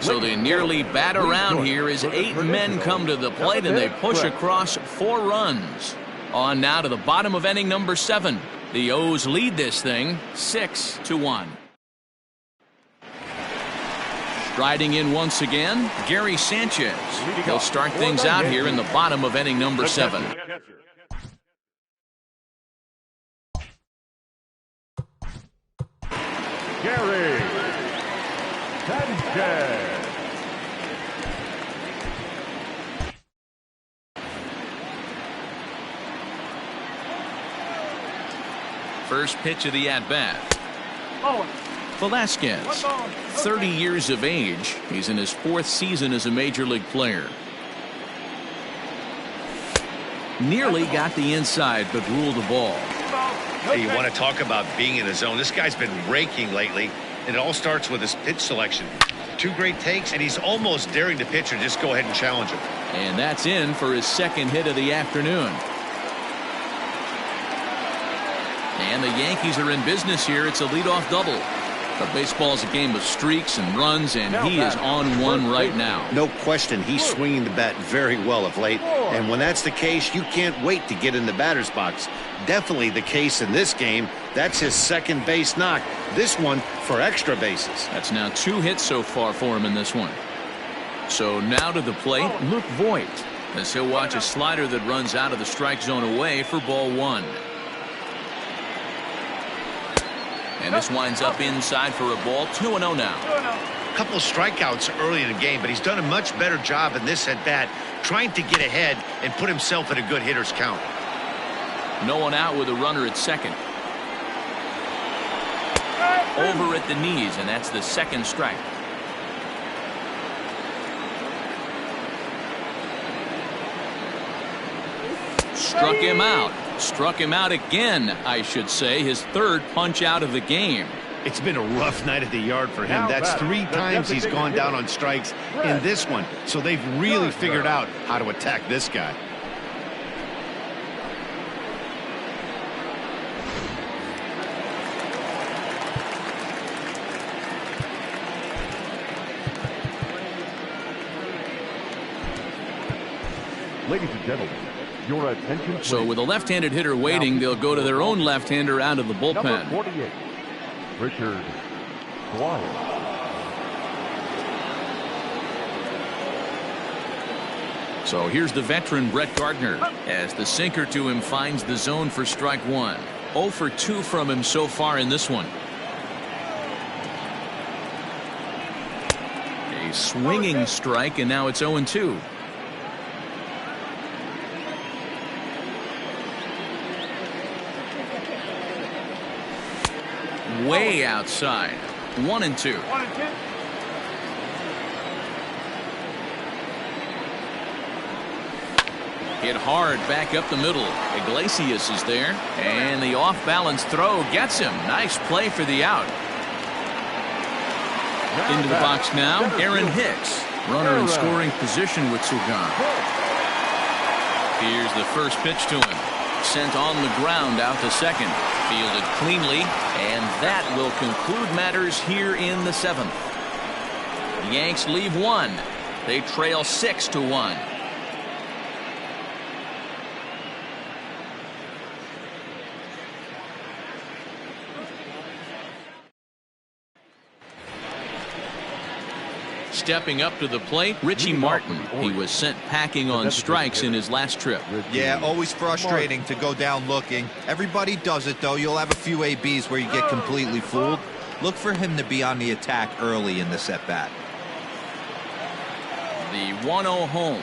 So they nearly bat around here as 8 men come to the plate, and they push across 4 runs. On now to the bottom of inning number 7. The O's lead this thing 6-1. Striding in once again, Gary Sanchez. He'll start things out here in the bottom of inning number 7. Gary Sanchez. First pitch of the at-bat. Velasquez, 30 years of age. He's in his 4th season as a major league player. Nearly got the inside, but ruled the ball. Hey, you want to talk about being in the zone? This guy's been raking lately, and it all starts with his pitch selection. 2 great takes, and he's almost daring the pitcher just go ahead and challenge him. And that's in for his 2nd hit of the afternoon. And the Yankees are in business here. It's a leadoff double. But baseball is a game of streaks and runs, and he is on one right now. No question, he's swinging the bat very well of late. And when that's the case, you can't wait to get in the batter's box. Definitely the case in this game. That's his second base knock. This one for extra bases. That's now 2 hits so far for him in this one. So now to the plate, Luke Voigt, as he'll watch a slider that runs out of the strike zone away for ball 1. And this winds up inside for a ball. 2-0 now. A couple of strikeouts early in the game, but he's done a much better job in this at bat, trying to get ahead and put himself in a good hitter's count. No one out with a runner at second. Over at the knees, and that's the second strike. Struck him out. Struck him out again, I should say. His third punch out of the game. It's been a rough night at the yard for him. That's 3 times he's gone down on strikes in this one. So they've really figured out how to attack this guy. Ladies and gentlemen, your attention please. So with a left-handed hitter waiting, they'll go to their own left-hander out of the bullpen. Number 48, Richard Dwyer. So here's the veteran Brett Gardner as the sinker to him finds the zone for strike 1. 0 for 2 from him so far in this one. A swinging strike, and now it's 0-2. Way outside. 1-2. Hit hard back up the middle. Iglesias is there, and the off-balance throw gets him. Nice play for the out. Into the box now, Aaron Hicks. Runner in scoring position with Sugan. Here's the first pitch to him. Sent on the ground out to second. Fielded cleanly, and that will conclude matters here in the 7th. The Yanks leave 1. They trail 6-1. Stepping up to the plate, Richie Martin. He was sent packing on strikes in his last trip. Yeah, always frustrating to go down looking. Everybody does it, though. You'll have a few ABs where you get completely fooled. Look for him to be on the attack early in this at-bat. The 1-0 home.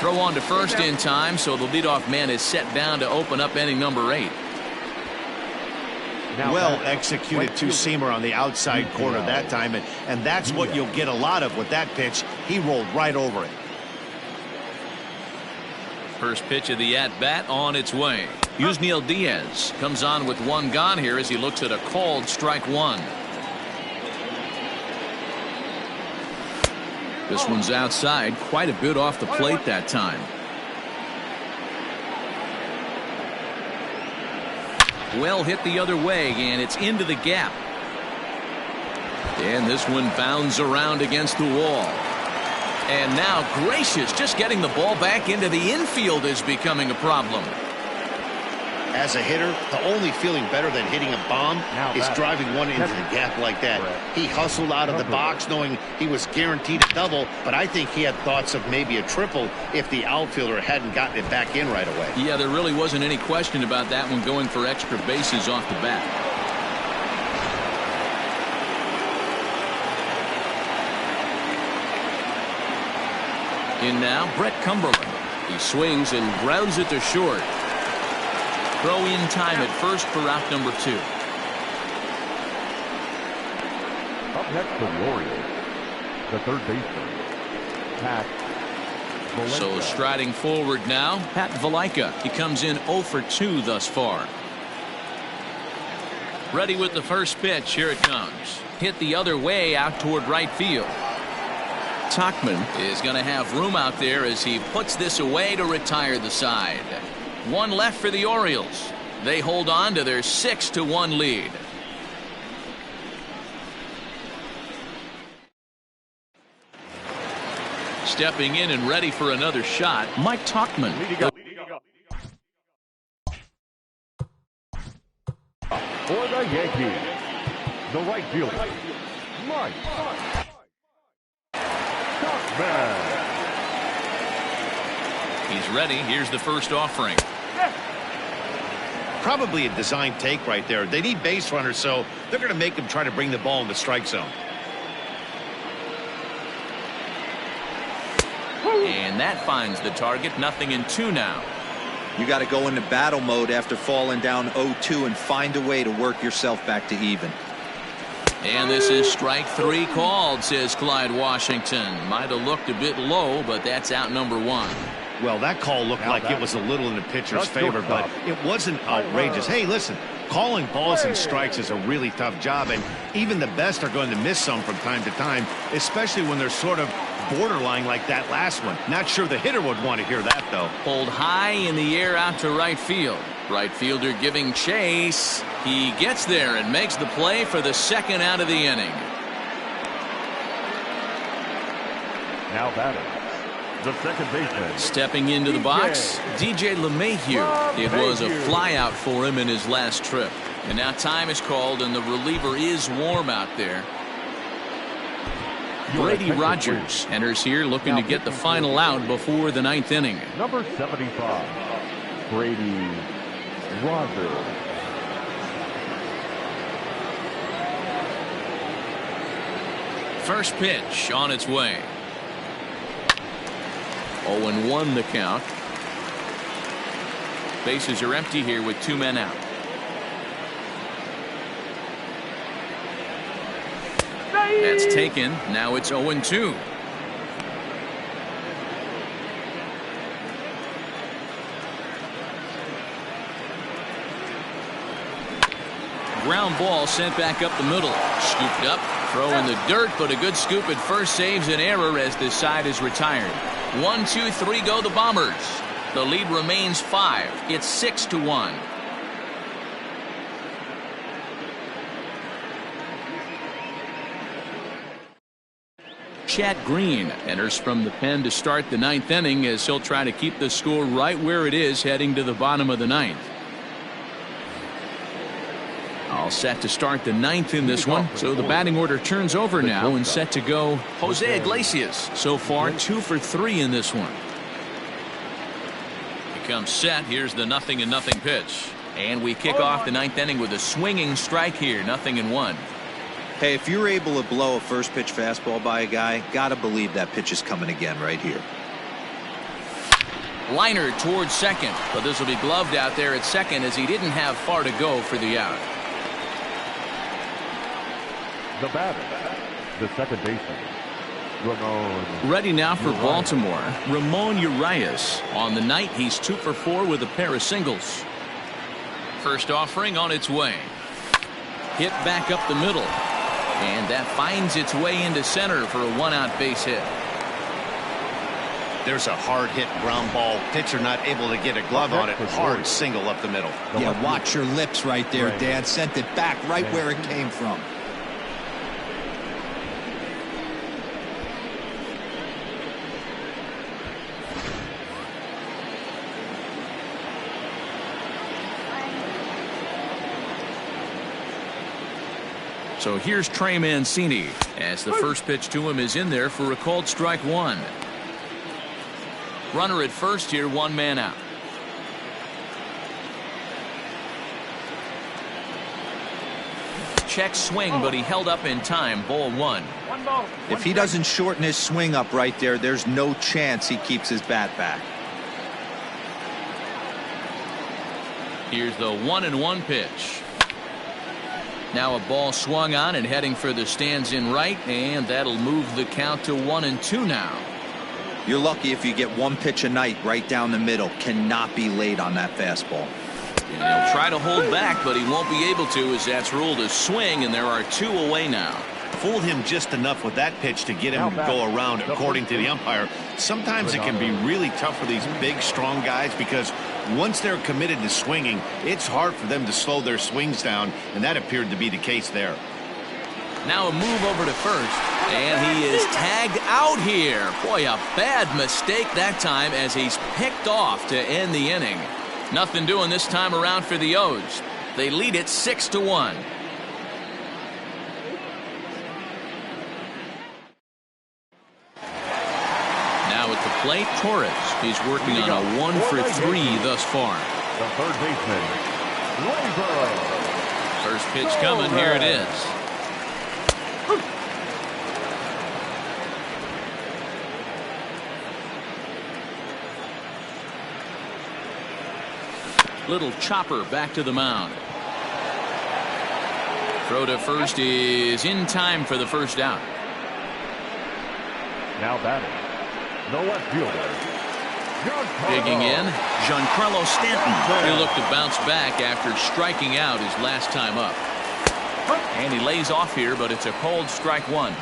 Throw on to first in time, so the leadoff man is set down to open up inning number 8. Well executed two-seamer on the outside corner that time, and that's what you'll get a lot of with that pitch. He rolled right over it. First pitch of the at-bat on its way. Yusniel Diaz comes on with 1 gone here as he looks at a called strike 1. This one's outside, quite a bit off the plate that time. Well hit the other way, and it's into the gap. And this one bounds around against the wall. And now Gracious just getting the ball back into the infield is becoming a problem. As a hitter, the only feeling better than hitting a bomb is driving one into the gap like that. He hustled out of the box knowing he was guaranteed a double, but I think he had thoughts of maybe a triple if the outfielder hadn't gotten it back in right away. Yeah, there really wasn't any question about that one, going for extra bases off the bat. In now, Brett Cumberland. He swings and grounds it to short. Throw in time at first for out number 2. Up next for the Orioles, the third baseman, Pat Valaika. So striding forward now, Pat Valaika. He comes in 0 for 2 thus far. Ready with the first pitch. Here it comes. Hit the other way out toward right field. Tauchman is going to have room out there as he puts this away to retire the side. 1 left for the Orioles. They hold on to their 6-1 lead. Stepping in and ready for another shot, Mike Tauchman. For the Yankees, the right fielder, Mike Tauchman. He's ready. Here's the first offering. Probably a design take right there. They need base runners, so they're going to make him try to bring the ball in the strike zone. And that finds the target. 0-2 now. You got to go into battle mode after falling down 0-2 and find a way to work yourself back to even. And this is strike 3 called, says Clyde Washington. Might have looked a bit low, but that's out number 1. Well, that call looked like it was a little in the pitcher's favor, but it wasn't outrageous. Hey, listen, calling balls and strikes is a really tough job, and even the best are going to miss some from time to time, especially when they're sort of borderline like that last one. Not sure the hitter would want to hear that, though. Pulled high in the air out to right field. Right fielder giving chase. He gets there and makes the play for the second out of the inning. Now batting, the second baseman. Stepping into the box, DJ LeMahieu. It was a flyout for him in his last trip. And now time is called, and the reliever is warm out there. Brady Rogers enters here looking to get the final out before the 9th inning. Number 75, Brady Rogers. First pitch on its way. 0-1 the count. Bases are empty here with 2 men out. That's taken. Now it's 0-2. Ground ball sent back up the middle. Scooped up. Throw in the dirt, but a good scoop at first saves an error as this side is retired. 1, 2, 3 go the Bombers. The lead remains 5. It's 6-1. Chad Green enters from the pen to start the 9th inning as he'll try to keep the score right where it is heading to the bottom of the 9th. All set to start the 9th in this one, so the batting order turns over now and set to go Jose Iglesias. So far 2 for 3 in this one. He comes set. Here's the 0-0 pitch, and we kick off the 9th inning with a swinging strike here. 0-1. Hey, if you're able to blow a first pitch fastball by a guy, gotta believe that pitch is coming again right here. Liner towards second, but this will be gloved out there at second as he didn't have far to go for the out. The batter, the second baseman, Ramon. Ready now for Baltimore, Ramon Urias. On the night, he's 2 for 4 with a pair of singles. First offering on its way. Hit back up the middle. And that finds its way into center for a 1-out base hit. There's a hard hit ground ball. Pitcher not able to get a glove on it. Hard single up the middle. Yeah, watch your lips right there, Dan. Sent it back right where it came from. So here's Trey Mancini as the first pitch to him is in there for a called strike 1. Runner at first here, 1 man out. Check swing, but he held up in time. Ball 1. If he doesn't shorten his swing up right there, there's no chance he keeps his bat back. Here's the 1-1 pitch. Now a ball swung on and heading for the stands in right, and that'll move the count to 1-2 now. You're lucky if you get 1 pitch a night right down the middle. Cannot be late on that fastball. And he'll try to hold back, but he won't be able to as that's ruled a swing, and there are 2 away now. Fooled him just enough with that pitch to get him to go around, according to the umpire. Sometimes it can be really tough for these big, strong guys because Once they're committed to swinging, it's hard for them to slow their swings down, and that appeared to be the case there. Now a move over to first, and he is tagged out here. Boy, a bad mistake that time as he's picked off to end the inning. Nothing doing this time around for the O's. They lead it 6-1. Now at the plate, Torres. He's working on a 1-for-3 thus far. The third baseman, Labor. First pitch coming. Here it is. Little chopper back to the mound. Throw to first is in time for the first out. Now batting, the left fielder, Digging in, Giancarlo Stanton. He'll look to bounce back after striking out his last time up. And he lays off here, but it's a cold strike one.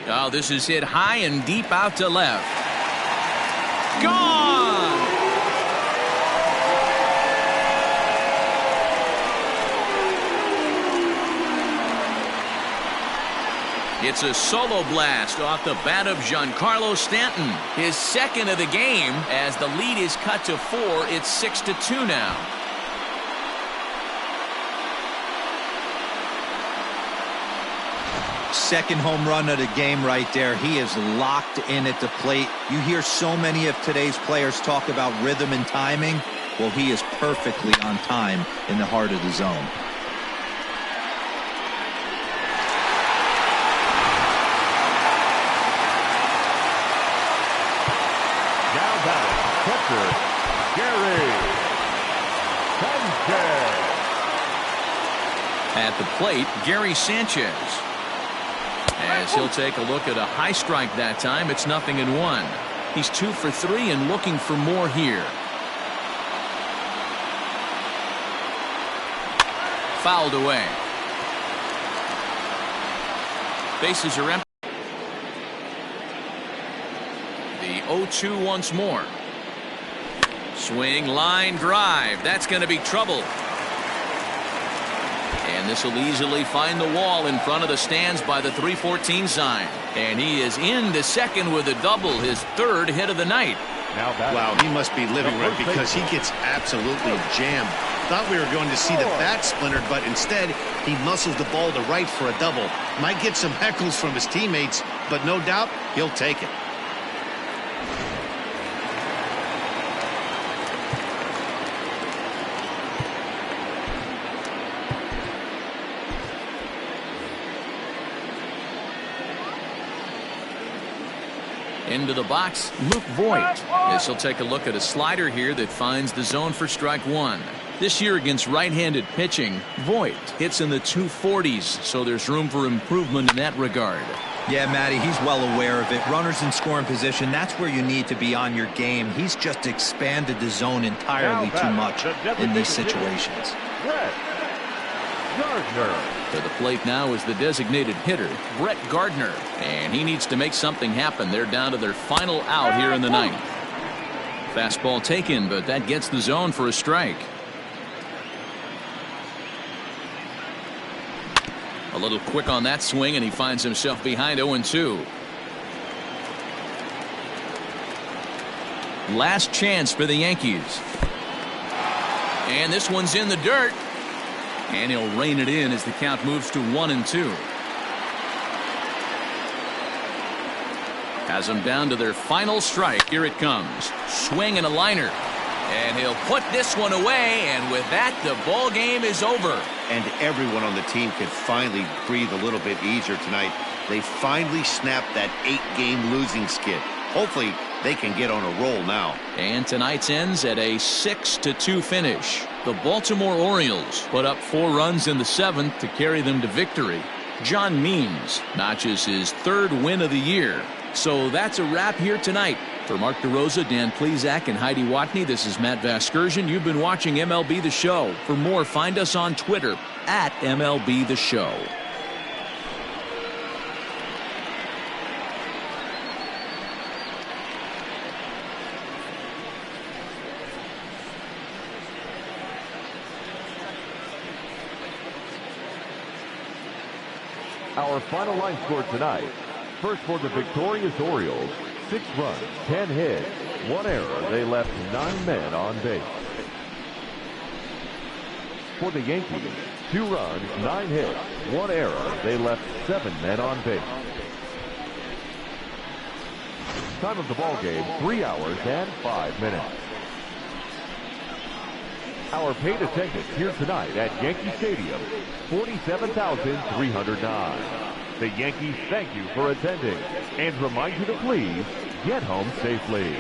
Oh, this is hit high and deep out to left. Gone! It's a solo blast off the bat of Giancarlo Stanton. His second of the game as the lead is cut to 4. It's 6-2 now. Second home run of the game right there. He is locked in at the plate. You hear so many of today's players talk about rhythm and timing. Well, he is perfectly on time in the heart of the zone. now batting, catcher, Gary Sanchez. At the plate, Gary Sanchez. As he'll take a look at a high strike that time, it's 0-1. He's 2 for 3 and looking for more here. Fouled away. Bases are empty. The 0-2 once more. Swing, line, drive. That's going to be trouble. And this will easily find the wall in front of the stands by the 314 sign. And he is into second with a double, his third hit of the night. Wow, he must be living right because he gets absolutely jammed. Thought we were going to see the bat splintered, but instead he muscles the ball to right for a double. Might get some heckles from his teammates, but no doubt he'll take it. Into the box, Luke Voigt. This will take a look at a slider here that finds the zone for strike one. This year against right-handed pitching, Voigt hits in the 240s, so there's room for improvement in that regard. Yeah, Matty, he's well aware of it. Runners in scoring position, that's where you need to be on your game. He's just expanded the zone entirely too much in these situations. Gardner. To the plate now is the designated hitter, Brett Gardner. And he needs to make something happen. They're down to their final out here in the ninth. Fastball taken, but that gets the zone for a strike. A little quick on that swing, and he finds himself behind 0-2. Last chance for the Yankees. And this one's in the dirt. And he'll rein it in as the count moves to 1-2. Has them down to their final strike. Here it comes. Swing and a liner. And he'll put this one away. And with that, the ball game is over. And everyone on the team can finally breathe a little bit easier tonight. They finally snapped that 8-game losing skid. Hopefully, they can get on a roll now. And tonight's ends at a 6-2 finish. The Baltimore Orioles put up 4 runs in the 7th to carry them to victory. John Means notches his 3rd win of the year. So that's a wrap here tonight. For Mark DeRosa, Dan Plesac, and Heidi Watney, this is Matt Vasgersian. You've been watching MLB The Show. For more, find us on Twitter at MLB The Show. Our final line score tonight. First for the victorious Orioles, 6 runs, 10 hits, 1 error. They left 9 men on base. For the Yankees, 2 runs, 9 hits, 1 error. They left 7 men on base. Time of the ball game, 3 hours and 5 minutes. Our paid attendance here tonight at Yankee Stadium, 47,309. The Yankees thank you for attending and remind you to please get home safely.